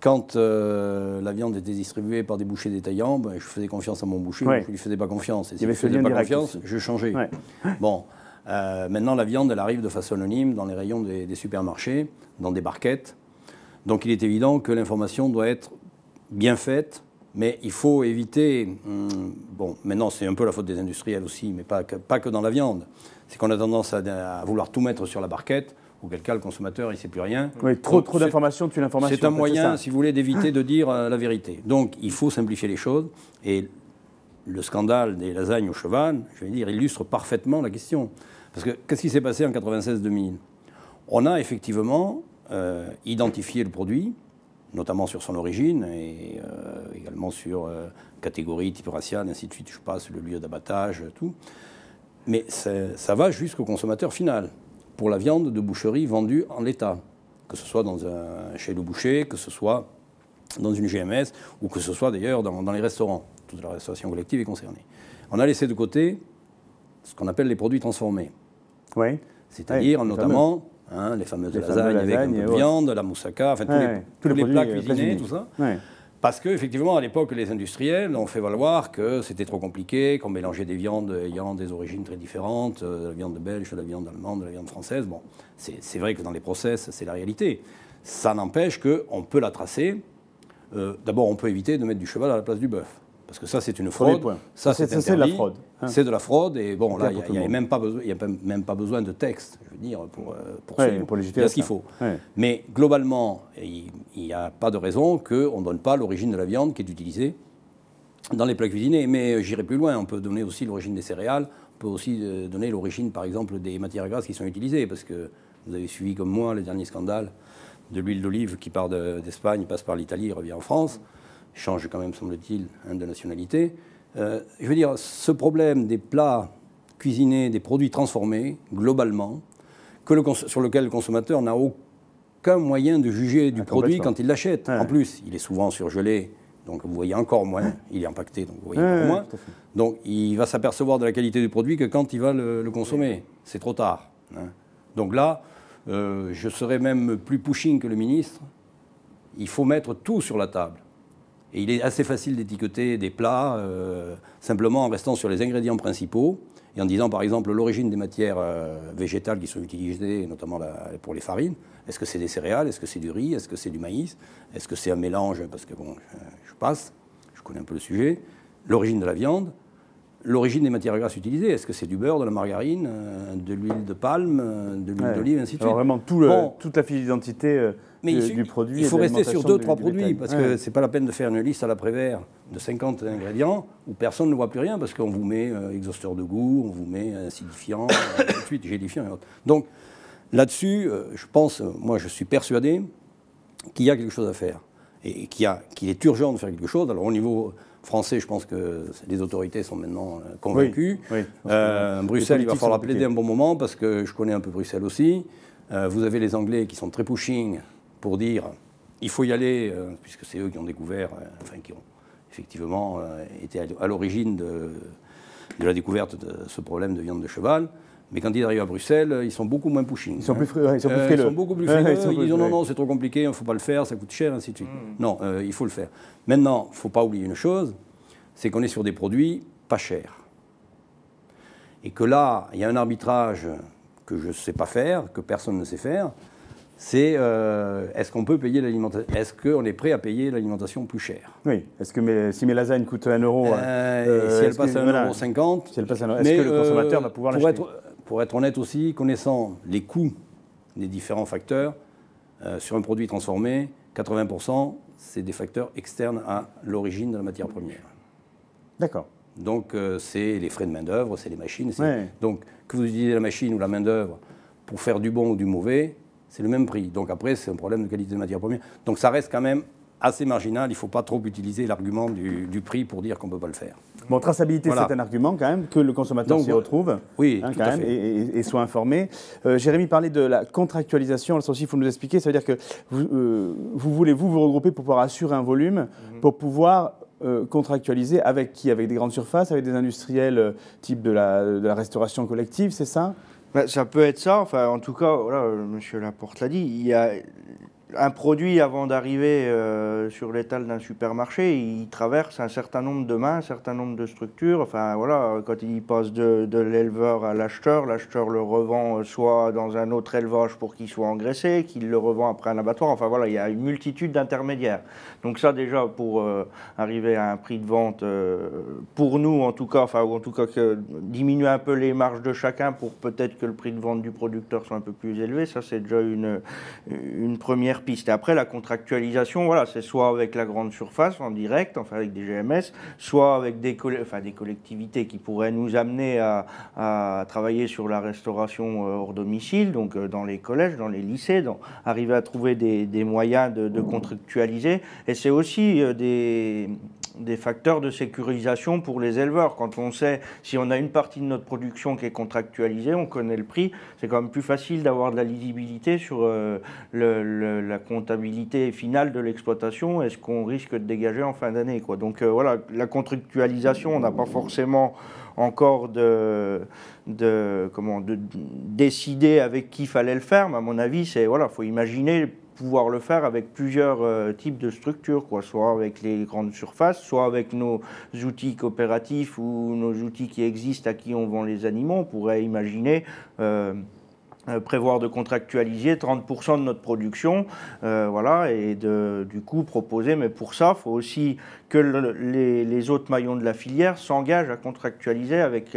Quand la viande était distribuée par des bouchers détaillants, je faisais confiance à mon boucher, je ne lui faisais pas confiance. Et si je ne faisais pas confiance, je changeais. Ouais. Bon, maintenant, la viande, elle arrive de façon anonyme dans les rayons des supermarchés, dans des barquettes. Donc, il est évident que l'information doit être bien faite, mais il faut éviter... bon, maintenant, c'est un peu la faute des industriels aussi, mais pas que dans la viande. C'est qu'on a tendance à vouloir tout mettre sur la barquette, auquel cas le consommateur, il ne sait plus rien. Oui, trop d'informations tue l'information. C'est un moyen, si vous voulez, d'éviter de dire la vérité. Donc, il faut simplifier les choses. Et le scandale des lasagnes au cheval, je vais dire, illustre parfaitement la question. Parce que, qu'est-ce qui s'est passé en 96-2000 ? On a effectivement identifié le produit, notamment sur son origine, et également sur catégorie, type racial, ainsi de suite, je passe, le lieu d'abattage, tout. Mais ça va jusqu'au consommateur final, pour la viande de boucherie vendue en l'état, que ce soit chez le boucher, que ce soit dans une GMS, ou que ce soit d'ailleurs dans les restaurants. Toute la restauration collective est concernée. On a laissé de côté ce qu'on appelle les produits transformés. Oui. C'est-à-dire notamment les fameuses lasagnes avec un peu de viande, la moussaka, enfin tous les plats cuisinés, tout ça. Ouais. Parce qu'effectivement, à l'époque, les industriels ont fait valoir que c'était trop compliqué, qu'on mélangeait des viandes ayant des origines très différentes, la viande belge, la viande allemande, la viande française. Bon, c'est vrai que dans les process, c'est la réalité. Ça n'empêche qu'on peut la tracer. D'abord, on peut éviter de mettre du cheval à la place du bœuf. Parce que ça, c'est une fraude. Ça, c'est de la fraude. C'est de la fraude. Et bon, là, il n'y a même pas besoin de texte, je veux dire, pour suivre ce qu'il faut. Ouais. Mais globalement, il n'y a pas de raison qu'on ne donne pas l'origine de la viande qui est utilisée dans les plats cuisinés. Mais j'irai plus loin. On peut donner aussi l'origine des céréales. On peut aussi donner l'origine, par exemple, des matières grasses qui sont utilisées. Parce que vous avez suivi, comme moi, les derniers scandales de l'huile d'olive qui part d'Espagne, passe par l'Italie, revient en France. Change quand même, semble-t-il, de nationalité. Je veux dire, ce problème des plats cuisinés, des produits transformés, globalement, sur lequel le consommateur n'a aucun moyen de juger du produit quand il l'achète. Ouais. En plus, il est souvent surgelé, donc vous voyez encore moins, il est impacté, donc vous voyez encore moins. Donc il va s'apercevoir de la qualité du produit que quand il va le consommer. C'est trop tard. Donc là, je serais même plus pushing que le ministre. Il faut mettre tout sur la table. Et il est assez facile d'étiqueter des plats simplement en restant sur les ingrédients principaux et en disant par exemple l'origine des matières végétales qui sont utilisées, notamment pour les farines. Est-ce que c'est des céréales? Est-ce que c'est du riz? Est-ce que c'est du maïs? Est-ce que c'est un mélange? Parce que bon, je connais un peu le sujet. L'origine de la viande, l'origine des matières grasses utilisées. Est-ce que c'est du beurre, de la margarine, de l'huile de palme, de l'huile d'olive, ainsi de suite? Alors vraiment toute la fiche d'identité du produit. Il faut rester sur 2-3 produits, parce que c'est pas la peine de faire une liste à l'après-vert de 50 ingrédients où personne ne voit plus rien, parce qu'on vous met exhausteur de goût, on vous met acidifiant, ensuite gélifiant et autres. Donc là-dessus, je pense, moi je suis persuadé qu'il y a quelque chose à faire et qu'il est urgent de faire quelque chose. Alors au niveau français, je pense que les autorités sont maintenant convaincues. Bruxelles, il va falloir plaider un bon moment parce que je connais un peu Bruxelles aussi. Vous avez les Anglais qui sont très pushing pour dire il faut y aller, puisque c'est eux qui ont découvert, qui ont effectivement été à l'origine de la découverte de ce problème de viande de cheval. Mais quand ils arrivent à Bruxelles, ils sont beaucoup moins pushing. Ils sont plus frileux. Ils sont beaucoup plus frileux. Ils disent non, c'est trop compliqué, il ne faut pas le faire, ça coûte cher, ainsi de suite. Non, il faut le faire. Maintenant, il ne faut pas oublier une chose, c'est qu'on est sur des produits pas chers. Et que là, il y a un arbitrage que je ne sais pas faire, que personne ne sait faire, c'est est-ce qu'on peut payer l'alimentation, est-ce qu'on est prêt à payer l'alimentation plus chère? Oui, est-ce que si mes lasagnes coûtent 1 euro, si elles passent à 1,50 €, si est-ce que le consommateur va pouvoir l'acheter? Pour être honnête aussi, connaissant les coûts des différents facteurs, sur un produit transformé, 80%, c'est des facteurs externes à l'origine de la matière première. D'accord. Donc, c'est les frais de main-d'œuvre, c'est les machines. Donc, que vous utilisez la machine ou la main-d'œuvre pour faire du bon ou du mauvais, c'est le même prix. Donc, après, c'est un problème de qualité de matière première. Donc, ça reste quand même assez marginal. Il ne faut pas trop utiliser l'argument du prix pour dire qu'on ne peut pas le faire. Bon, traçabilité, c'est un argument quand même, que le consommateur s'y retrouve. Oui, tout à fait. Et soit informé. Jérémy parlait de la contractualisation. Ça aussi, il faut nous expliquer. Ça veut dire que vous voulez vous regrouper pour pouvoir assurer un volume, pour pouvoir contractualiser avec qui? Avec des grandes surfaces, avec des industriels type de la restauration collective, c'est ça? Ça peut être ça. Enfin, en tout cas, voilà, M. Laporte l'a dit, il y a un produit, avant d'arriver sur l'étal d'un supermarché, il traverse un certain nombre de mains, un certain nombre de structures. Enfin, voilà, quand il passe de l'éleveur à l'acheteur le revend soit dans un autre élevage pour qu'il soit engraissé, qu'il le revend après un abattoir. Enfin, voilà, il y a une multitude d'intermédiaires. Donc ça, déjà, pour arriver à un prix de vente, pour nous, en tout cas, ou en tout cas, diminuer un peu les marges de chacun pour peut-être que le prix de vente du producteur soit un peu plus élevé, ça, c'est déjà une première piste. Et après, la contractualisation, voilà, c'est soit avec la grande surface en direct, enfin avec des GMS, soit avec des collectivités qui pourraient nous amener à travailler sur la restauration hors domicile, donc dans les collèges, dans les lycées, arriver à trouver des moyens de contractualiser. Et c'est aussi des facteurs de sécurisation pour les éleveurs. Quand on sait, si on a une partie de notre production qui est contractualisée, on connaît le prix, c'est quand même plus facile d'avoir de la lisibilité sur la comptabilité finale de l'exploitation et ce qu'on risque de dégager en fin d'année, quoi. Donc voilà, la contractualisation, on n'a pas forcément encore de décider avec qui il fallait le faire, mais à mon avis, faut imaginer pouvoir le faire avec plusieurs types de structures, quoi, soit avec les grandes surfaces, soit avec nos outils coopératifs ou nos outils qui existent à qui on vend les animaux. On pourrait imaginer prévoir de contractualiser 30% de notre production, voilà, et du coup proposer, mais pour ça, il faut aussi que les autres maillons de la filière s'engagent à contractualiser avec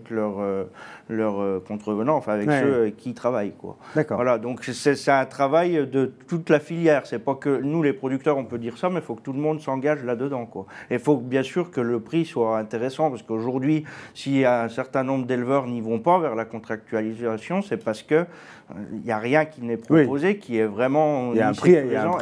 leurs contrevenants, enfin avec ceux avec qui ils travaillent, quoi. D'accord. Voilà, donc c'est un travail de toute la filière. C'est pas que nous, les producteurs, on peut dire ça, mais il faut que tout le monde s'engage là-dedans, quoi. Et il faut bien sûr que le prix soit intéressant, parce qu'aujourd'hui, si un certain nombre d'éleveurs n'y vont pas vers la contractualisation, c'est parce que il n'y a rien qui n'est proposé qui est vraiment... Il y a un prix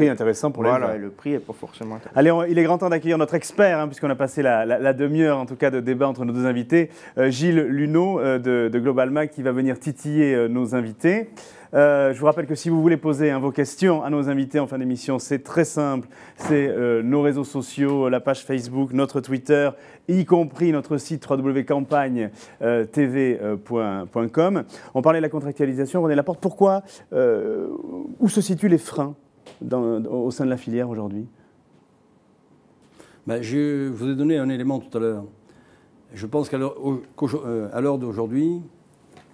intéressant pour les éleveurs. Voilà, et le prix n'est pas forcément intéressant. Allez, il est grand temps d'accueillir notre expert, puisqu'on a passé la demi-heure, en tout cas, de débat entre nos deux invités. Gilles Luneau de Globalmac, qui va venir titiller nos invités. Je vous rappelle que si vous voulez poser vos questions à nos invités en fin d'émission, c'est très simple. C'est nos réseaux sociaux, la page Facebook, notre Twitter, y compris notre site www.campagne-tv.com. On parlait de la contractualisation. René Laporte, pourquoi, où se situent les freins au sein de la filière aujourd'hui? Je vous ai donné un élément tout à l'heure. Je pense qu'à l'heure d'aujourd'hui,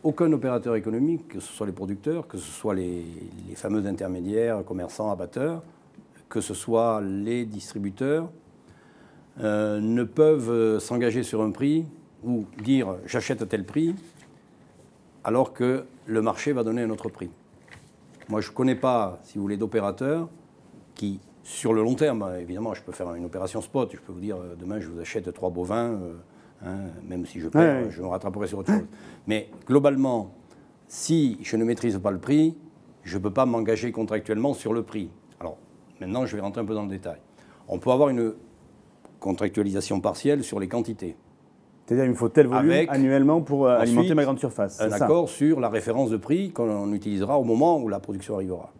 aucun opérateur économique, que ce soit les producteurs, que ce soit les fameux intermédiaires, commerçants, abatteurs, que ce soit les distributeurs, ne peuvent s'engager sur un prix ou dire « j'achète à tel prix » alors que le marché va donner un autre prix. Moi, je ne connais pas, si vous voulez, d'opérateurs qui, sur le long terme, évidemment, je peux faire une opération spot, je peux vous dire demain je vous achète 3 bovins, même si je perds, je me rattraperai sur autre chose. Mais globalement, si je ne maîtrise pas le prix, je ne peux pas m'engager contractuellement sur le prix. Alors, Maintenant, je vais rentrer un peu dans le détail. On peut avoir une contractualisation partielle sur les quantités. C'est-à-dire qu'il me faut tel volume annuellement pour alimenter ma grande surface. Un accord sur la référence de prix qu'on utilisera au moment où la production arrivera.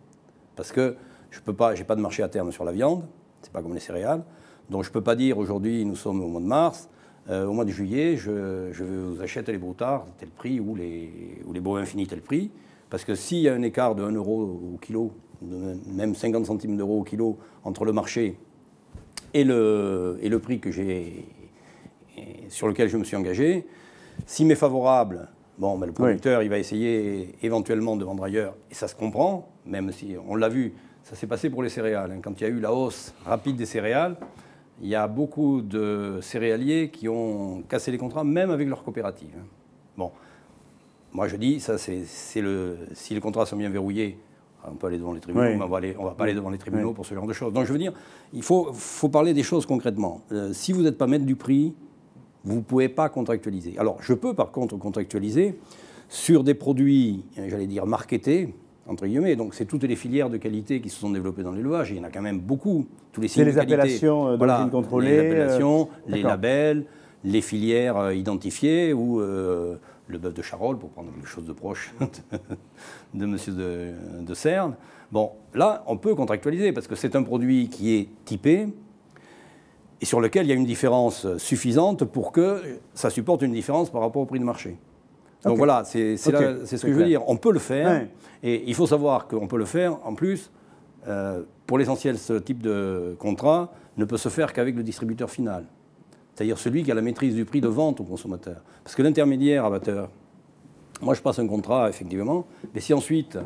Parce que je n'ai pas de marché à terme sur la viande, ce n'est pas comme les céréales. Donc je ne peux pas dire aujourd'hui, nous sommes au mois de mars, au mois de juillet, je vous achète les broutards tel prix ou les bovins finis tel prix. Parce que s'il y a un écart de 1 euro au kilo, même 50 centimes d'euros au kilo entre le marché et le prix que sur lequel je me suis engagé, s'il m'est favorable, bon, ben le producteur il va essayer éventuellement de vendre ailleurs, et ça se comprend, même si on l'a vu, ça s'est passé pour les céréales. Hein. Quand il y a eu la hausse rapide des céréales, il y a beaucoup de céréaliers qui ont cassé les contrats, même avec leurs coopératives. Hein. Bon, moi je dis, ça, si les contrats sont bien verrouillés, on peut aller devant les tribunaux, mais on ne va pas aller devant les tribunaux pour ce genre de choses. Donc je veux dire, il faut parler des choses concrètement. Si vous n'êtes pas maître du prix, vous ne pouvez pas contractualiser. Alors, je peux par contre contractualiser sur des produits, j'allais dire, marketés, entre guillemets. Donc, c'est toutes les filières de qualité qui se sont développées dans l'élevage. Il y en a quand même beaucoup. Tous les signes de qualité. C'est les appellations d'origine contrôlée. Les appellations, les labels, les filières identifiées ou le bœuf de Charolles, pour prendre quelque chose de proche de monsieur de Cerne. Bon, là, on peut contractualiser parce que c'est un produit qui est typé, et sur lequel il y a une différence suffisante pour que ça supporte une différence par rapport au prix de marché. Donc voilà, c'est ce que je veux dire. On peut le faire, et il faut savoir qu'on peut le faire, en plus, pour l'essentiel, ce type de contrat ne peut se faire qu'avec le distributeur final. C'est-à-dire celui qui a la maîtrise du prix de vente au consommateur. Parce que l'intermédiaire abatteur, moi je passe un contrat, effectivement, mais si ensuite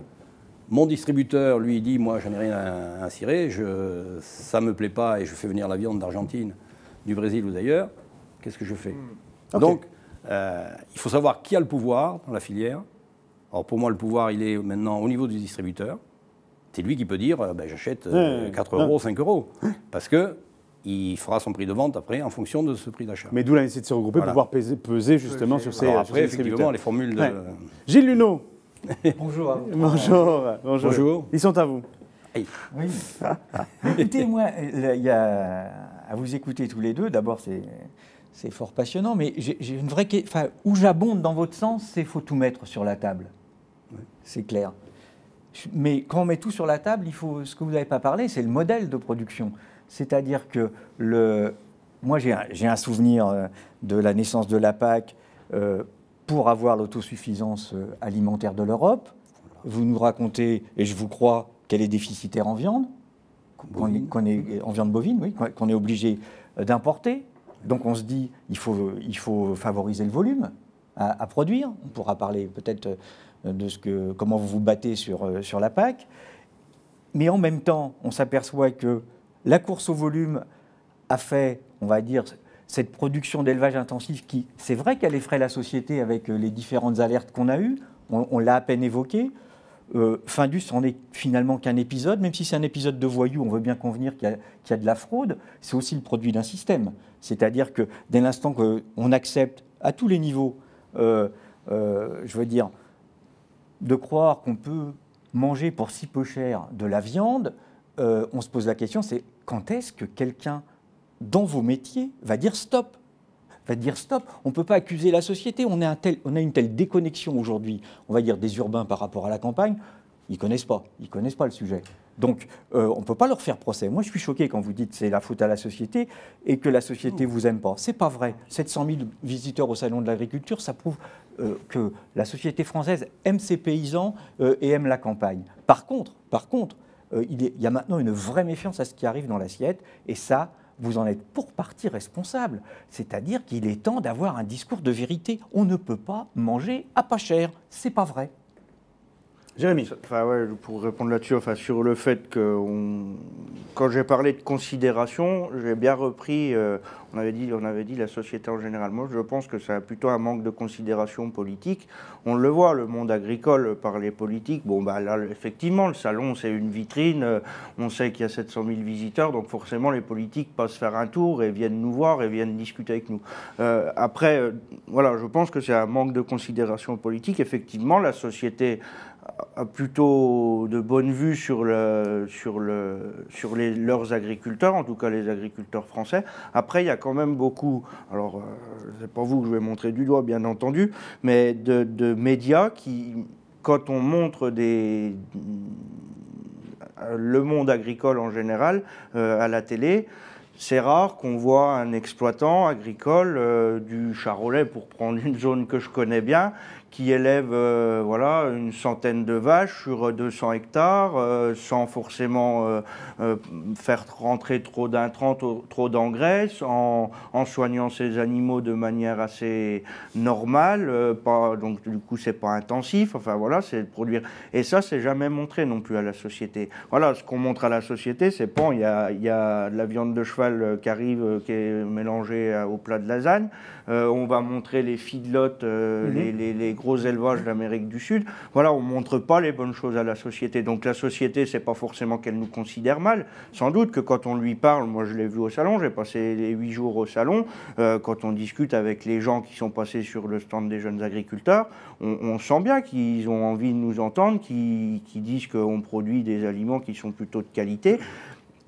mon distributeur, lui, dit, moi, je n'ai rien à cirer, ça ne me plaît pas et je fais venir la viande d'Argentine, du Brésil ou d'ailleurs, qu'est-ce que je fais? Donc, il faut savoir qui a le pouvoir dans la filière. Alors, pour moi, le pouvoir, il est maintenant au niveau du distributeur. C'est lui qui peut dire, j'achète 4 euros, 5 euros. Parce qu'il fera son prix de vente après en fonction de ce prix d'achat. Mais d'où la nécessité de se regrouper pour pouvoir peser justement sur ces après, effectivement, les formules de... Gilles Luneau. Bonjour à vous. Bonjour. Ils sont à vous. Oui. Écoutez, moi, à vous écouter tous les deux, d'abord, c'est fort passionnant, mais j'ai une vraie question. Enfin, où j'abonde dans votre sens, c'est qu'il faut tout mettre sur la table. Oui. C'est clair. Mais quand on met tout sur la table, il faut, ce que vous n'avez pas parlé, c'est le modèle de production. C'est-à-dire que moi, j'ai un souvenir de la naissance de la PAC pour avoir l'autosuffisance alimentaire de l'Europe. Vous nous racontez, et je vous crois, qu'elle est déficitaire en viande, en viande bovine, oui, qu'on est obligé d'importer. Donc on se dit, il faut favoriser le volume à produire. On pourra parler peut-être de comment vous vous battez sur la PAC. Mais en même temps, on s'aperçoit que la course au volume a fait, on va dire, cette production d'élevage intensif qui, c'est vrai qu'elle effraie la société avec les différentes alertes qu'on a eues, on l'a à peine évoqué. Findus en est finalement qu'un épisode, même si c'est un épisode de voyous, on veut bien convenir qu'il y a de la fraude, c'est aussi le produit d'un système. C'est-à-dire que dès l'instant qu'on accepte à tous les niveaux, je veux dire, de croire qu'on peut manger pour si peu cher de la viande, on se pose la question, c'est quand est-ce que quelqu'un dans vos métiers va dire stop. On ne peut pas accuser la société. On a une telle déconnexion aujourd'hui, on va dire, des urbains par rapport à la campagne. Ils ne connaissent pas le sujet. Donc, on ne peut pas leur faire procès. Moi, je suis choqué quand vous dites que c'est la faute à la société et que la société ne vous aime pas. Ce n'est pas vrai. 700 000 visiteurs au Salon de l'Agriculture, ça prouve que la société française aime ses paysans et aime la campagne. Par contre, il y a maintenant une vraie méfiance à ce qui arrive dans l'assiette, et ça, vous en êtes pour partie responsable. C'est-à-dire qu'il est temps d'avoir un discours de vérité. On ne peut pas manger à pas cher. C'est pas vrai. Jérémy. Pour répondre là-dessus, sur le fait que quand j'ai parlé de considération, j'ai bien repris, on avait dit la société en général. Moi, je pense que c'est plutôt un manque de considération politique. On le voit, le monde agricole par les politiques. Bon, là, effectivement, le salon, c'est une vitrine. On sait qu'il y a 700 000 visiteurs, donc forcément, les politiques passent faire un tour et viennent nous voir et viennent discuter avec nous. Après, je pense que c'est un manque de considération politique. Effectivement, la société a plutôt de bonnes vues sur leurs agriculteurs, en tout cas les agriculteurs français. Après, il y a quand même beaucoup, alors c'est pas vous que je vais montrer du doigt, bien entendu, mais de médias qui, quand on montre le monde agricole en général à la télé, c'est rare qu'on voit un exploitant agricole du Charolais, pour prendre une zone que je connais bien, qui élève voilà, une centaine de vaches sur 200 hectares, sans forcément faire rentrer trop d'intrants, trop d'engrais, en soignant ses animaux de manière assez normale, donc du coup c'est pas intensif, enfin voilà, c'est de produire. Et ça, c'est jamais montré non plus à la société. Voilà, ce qu'on montre à la société, c'est bon, il y a de la viande de cheval qui arrive, qui est mélangée au plat de lasagne, on va montrer les feedlots, les gros élevages d'Amérique du Sud. Voilà, on ne montre pas les bonnes choses à la société. Donc la société, c'est pas forcément qu'elle nous considère mal. Sans doute que quand on lui parle, moi je l'ai vu au salon, j'ai passé les 8 jours au salon, quand on discute avec les gens qui sont passés sur le stand des jeunes agriculteurs, on sent bien qu'ils ont envie de nous entendre, qu'ils disent qu'on produit des aliments qui sont plutôt de qualité.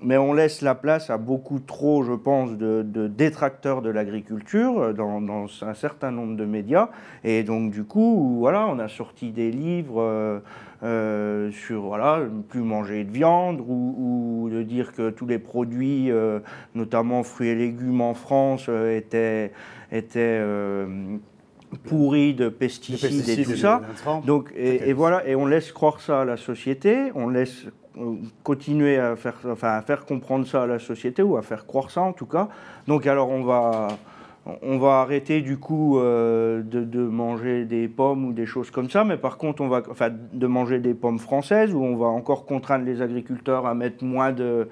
Mais on laisse la place à beaucoup trop, je pense, de détracteurs de l'agriculture dans un certain nombre de médias. Et donc, du coup, voilà, on a sorti des livres sur, voilà, ne plus manger de viande ou de dire que tous les produits, notamment fruits et légumes en France, étaient pourris de pesticides et tout ça. Donc, et voilà, et on laisse croire ça à la société, on laisse continuer à faire comprendre ça à la société, ou à faire croire ça en tout cas. Donc alors on va arrêter du coup de manger des pommes ou des choses comme ça, mais par contre de manger des pommes françaises, où on va encore contraindre les agriculteurs à mettre moins de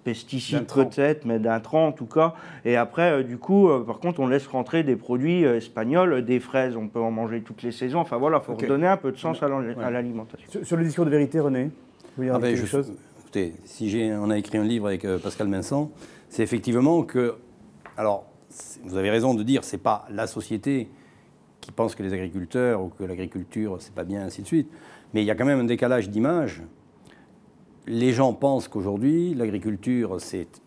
pesticides peut-être, mais d'intrants en tout cas. Et après du coup par contre on laisse rentrer des produits espagnols, des fraises, on peut en manger toutes les saisons. Enfin voilà, il faut redonner un peu de sens à l'alimentation. Sur le discours de vérité, René, oui, quelque chose. Écoutez, on a écrit un livre avec Pascal Vincent, c'est effectivement que, alors, vous avez raison de dire, c'est pas la société qui pense que les agriculteurs ou que l'agriculture c'est pas bien, ainsi de suite, mais il y a quand même un décalage d'image. Les gens pensent qu'aujourd'hui l'agriculture c'est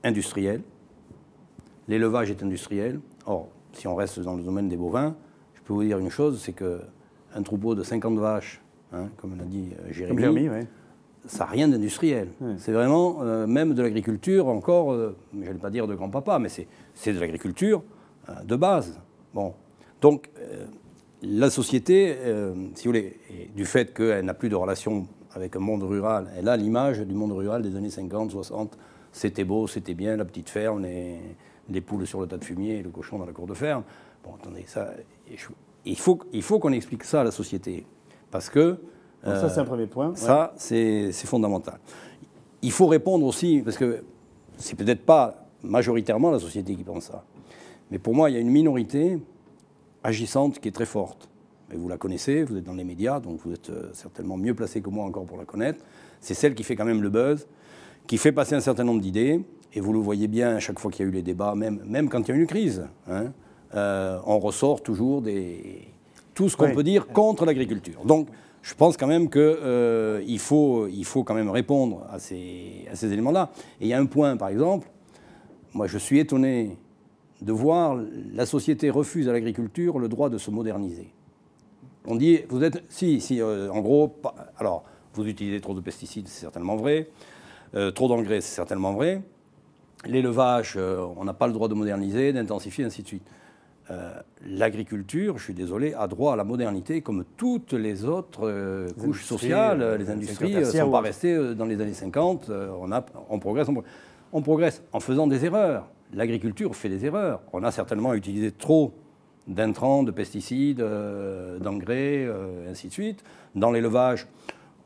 industriel, l'élevage est industriel. Or, si on reste dans le domaine des bovins, je peux vous dire une chose, c'est qu'un troupeau de 50 vaches, comme l'a dit Jérémy, ouais. Ça n'a rien d'industriel. Ouais. C'est vraiment même de l'agriculture encore, je ne vais pas dire de grand-papa, mais c'est de l'agriculture de base. Bon. Donc, la société, si vous voulez, du fait qu'elle n'a plus de relation avec un monde rural, elle a l'image du monde rural des années 50, 60. C'était beau, c'était bien, la petite ferme, les poules sur le tas de fumier et le cochon dans la cour de ferme. Bon, attendez, ça, il faut qu'on explique ça à la société. Parce que ça, c'est un premier point. Ça, c'est fondamental. Il faut répondre aussi, parce que c'est peut-être pas majoritairement la société qui pense ça, mais pour moi, il y a une minorité agissante qui est très forte. Et vous la connaissez, vous êtes dans les médias, donc vous êtes certainement mieux placé que moi encore pour la connaître. C'est celle qui fait quand même le buzz, qui fait passer un certain nombre d'idées, et vous le voyez bien à chaque fois qu'il y a eu les débats, même quand il y a eu une crise, on ressort toujours tout ce qu'on peut dire contre l'agriculture. Donc, je pense quand même qu'il faut quand même répondre à ces éléments-là. Et il y a un point, par exemple, moi je suis étonné de voir la société refuse à l'agriculture le droit de se moderniser. On dit, en gros, alors vous utilisez trop de pesticides, c'est certainement vrai, trop d'engrais, c'est certainement vrai, l'élevage, on n'a pas le droit de moderniser, d'intensifier, ainsi de suite. L'agriculture, je suis désolé, a droit à la modernité comme toutes les autres couches sociales. Les industries ne sont pas restées dans les années 50. On progresse en faisant des erreurs. L'agriculture fait des erreurs. On a certainement utilisé trop d'intrants, de pesticides, d'engrais, ainsi de suite. Dans l'élevage,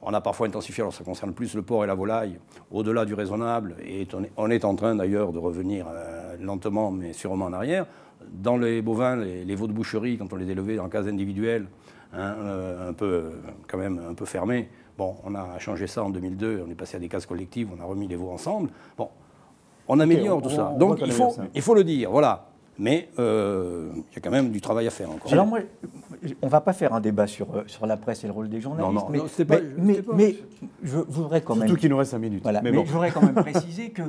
on a parfois intensifié, alors ça concerne plus le porc et la volaille, au-delà du raisonnable. Et on est en train d'ailleurs de revenir lentement mais sûrement en arrière. Dans les bovins, les veaux de boucherie, quand on les élevait en case individuelle, un peu fermées, bon, on a changé ça en 2002, on est passé à des cases collectives, on a remis les veaux ensemble. Bon, on améliore tout ça. Donc il faut le dire, voilà. Mais il y a quand même du travail à faire encore. Alors moi, on ne va pas faire un débat sur la presse et le rôle des journalistes. Mais je voudrais quand même... Surtout qu'il nous reste 5 minutes. Voilà, mais je voudrais quand même préciser que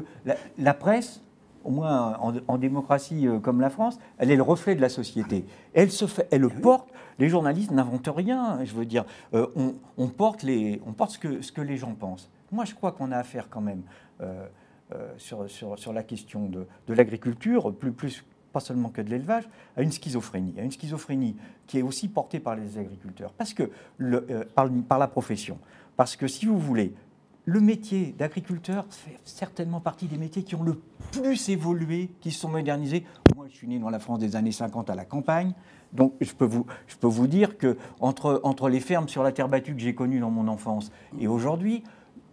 la presse, au moins en démocratie comme la France, elle est le reflet de la société. Elle porte... Les journalistes n'inventent rien. Je veux dire, on porte ce que les gens pensent. Moi, je crois qu'on a affaire quand même sur la question de l'agriculture, plus pas seulement que de l'élevage, à une schizophrénie qui est aussi portée par les agriculteurs, par la profession. Parce que si vous voulez, le métier d'agriculteur fait certainement partie des métiers qui ont le plus évolué, qui se sont modernisés. Moi, je suis né dans la France des années 50 à la campagne, donc je peux vous dire que entre les fermes sur la terre battue que j'ai connues dans mon enfance et aujourd'hui,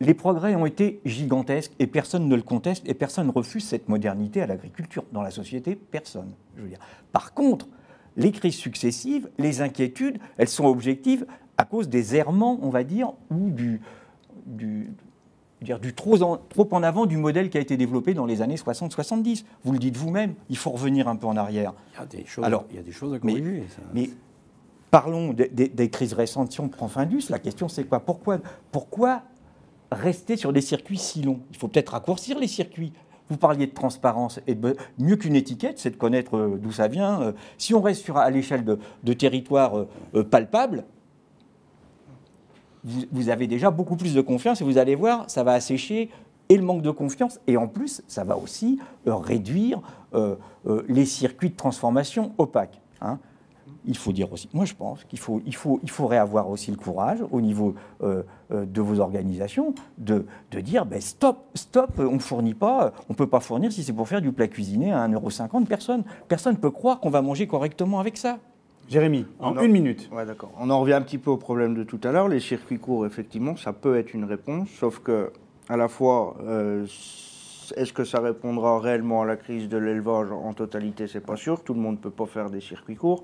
les progrès ont été gigantesques et personne ne le conteste et personne ne refuse cette modernité à l'agriculture. Dans la société, personne. Je veux dire. Par contre, les crises successives, les inquiétudes, elles sont objectives à cause des errements, on va dire, ou du trop en avant du modèle qui a été développé dans les années 60-70. Vous le dites vous-même, il faut revenir un peu en arrière. Il y a des choses à corriger. Mais parlons des crises récentes. Si on prend Findus, la question c'est quoi ? Pourquoi rester sur des circuits si longs? Il faut peut-être raccourcir les circuits. Vous parliez de transparence, et mieux qu'une étiquette, c'est de connaître d'où ça vient. Si on reste à l'échelle de territoires palpables, vous avez déjà beaucoup plus de confiance et vous allez voir, ça va assécher et le manque de confiance et en plus, ça va aussi réduire les circuits de transformation opaques. Hein. Il faut dire aussi, moi je pense qu'il faudrait avoir aussi le courage au niveau de vos organisations de dire ben stop, on ne fournit pas, on ne peut pas fournir si c'est pour faire du plat cuisiné à 1,50 €. Personne ne peut croire qu'on va manger correctement avec ça. Jérémy, en une minute. Ouais, d'accord. On en revient un petit peu au problème de tout à l'heure. Les circuits courts, effectivement, ça peut être une réponse, sauf que à la fois, est-ce que ça répondra réellement à la crise de l'élevage en totalité? C'est pas sûr. Tout le monde ne peut pas faire des circuits courts.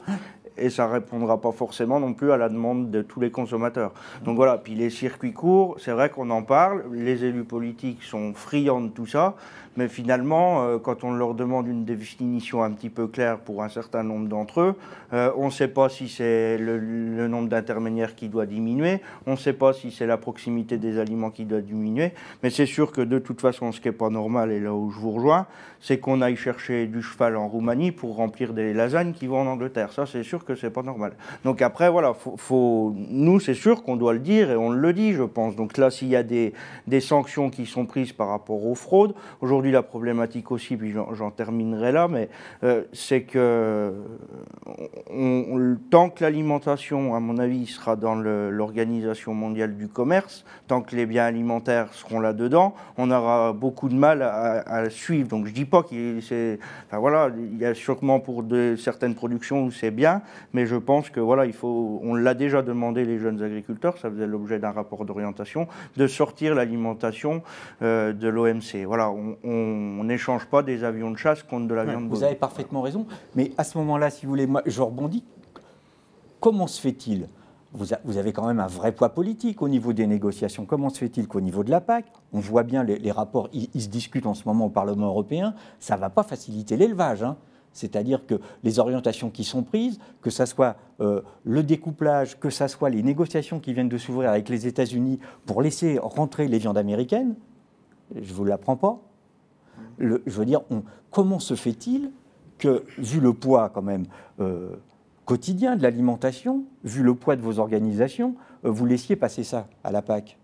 Et ça ne répondra pas forcément non plus à la demande de tous les consommateurs. Donc voilà, puis les circuits courts, c'est vrai qu'on en parle, les élus politiques sont friands de tout ça, mais finalement, quand on leur demande une définition un petit peu claire pour un certain nombre d'entre eux, on ne sait pas si c'est le nombre d'intermédiaires qui doit diminuer, on ne sait pas si c'est la proximité des aliments qui doit diminuer, mais c'est sûr que de toute façon, ce qui n'est pas normal, et là où je vous rejoins, c'est qu'on aille chercher du cheval en Roumanie pour remplir des lasagnes qui vont en Angleterre. Ça, c'est sûr que c'est pas normal. Donc après, voilà, nous, c'est sûr qu'on doit le dire et on le dit, je pense. Donc là, s'il y a des sanctions qui sont prises par rapport aux fraudes, aujourd'hui, la problématique aussi, puis j'en terminerai là, mais c'est que tant que l'alimentation, à mon avis, sera dans l'Organisation mondiale du commerce, tant que les biens alimentaires seront là-dedans, on aura beaucoup de mal à suivre. Donc je dis pas qu'il y a sûrement pour certaines productions où c'est bien, mais je pense que voilà, on l'a déjà demandé les jeunes agriculteurs, ça faisait l'objet d'un rapport d'orientation, de sortir l'alimentation de l'OMC. Voilà, on n'échange pas des avions de chasse contre de la viande bovine. Vous avez parfaitement raison, mais à ce moment-là, si vous voulez, moi, je rebondis. Comment se fait-il ? Vous avez quand même un vrai poids politique au niveau des négociations. Comment se fait-il qu'au niveau de la PAC, on voit bien les rapports, ils se discutent en ce moment au Parlement européen, ça ne va pas faciliter l'élevage, hein. C'est-à-dire que les orientations qui sont prises, que ce soit le découplage, que ce soit les négociations qui viennent de s'ouvrir avec les États-Unis pour laisser rentrer les viandes américaines, je ne vous l'apprends pas. Je veux dire, comment se fait-il que, vu le poids quand même quotidien de l'alimentation, vu le poids de vos organisations, vous laissiez passer ça à la PAC?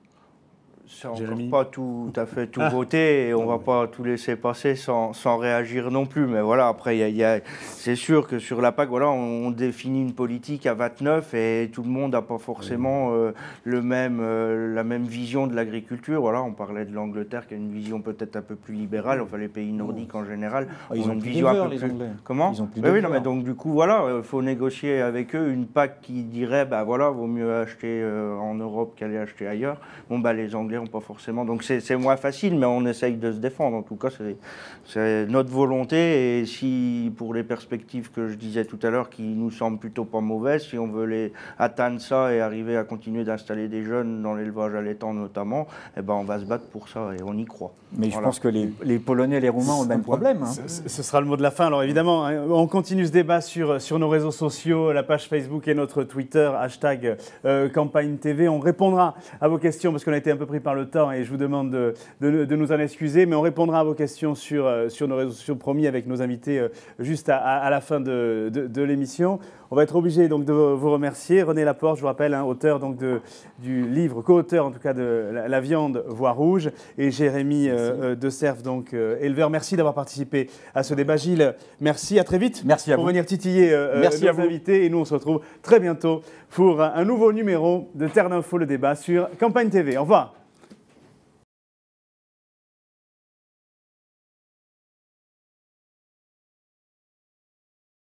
C'est encore pas tout à fait tout voté et on ne va pas tout laisser passer sans réagir non plus. Mais voilà, après, c'est sûr que sur la PAC, voilà, on définit une politique à 29 et tout le monde n'a pas forcément la même vision de l'agriculture. Voilà, on parlait de l'Angleterre qui a une vision peut-être un peu plus libérale. Enfin, les pays nordiques en général ils ont une plus vision un peu les plus... Anglais. Comment? Ils ont plus oui, non, mais donc du coup, voilà, il faut négocier avec eux une PAC qui dirait, bah voilà, vaut mieux acheter en Europe qu'aller acheter ailleurs. Bon, bah les Anglais n'ont pas forcément. Donc c'est moins facile, mais on essaye de se défendre. En tout cas, c'est notre volonté. Et si, pour les perspectives que je disais tout à l'heure, qui nous semblent plutôt pas mauvaises, si on veut atteindre ça et arriver à continuer d'installer des jeunes dans l'élevage allaitant notamment, eh ben on va se battre pour ça et on y croit. Mais je pense que les Polonais et les Roumains ont le même problème. Hein. Ce sera le mot de la fin. Alors évidemment, on continue ce débat sur nos réseaux sociaux, la page Facebook et notre Twitter, hashtag Campagne TV. On répondra à vos questions parce qu'on a été un peu pris par le temps et je vous demande de nous en excuser. Mais on répondra à vos questions sur nos réseaux sociaux promis avec nos invités juste à la fin de l'émission. On va être obligé donc de vous remercier. René Laporte, je vous rappelle, auteur donc du livre, co-auteur en tout cas de La viande voit rouge, et Jérémy De Serve, donc éleveur. Merci d'avoir participé à ce débat. Gilles, merci, à très vite. Merci à pour vous. venir titiller nos invités. Et nous, on se retrouve très bientôt pour un nouveau numéro de Terre d'Info, le débat sur Campagne TV. Au revoir.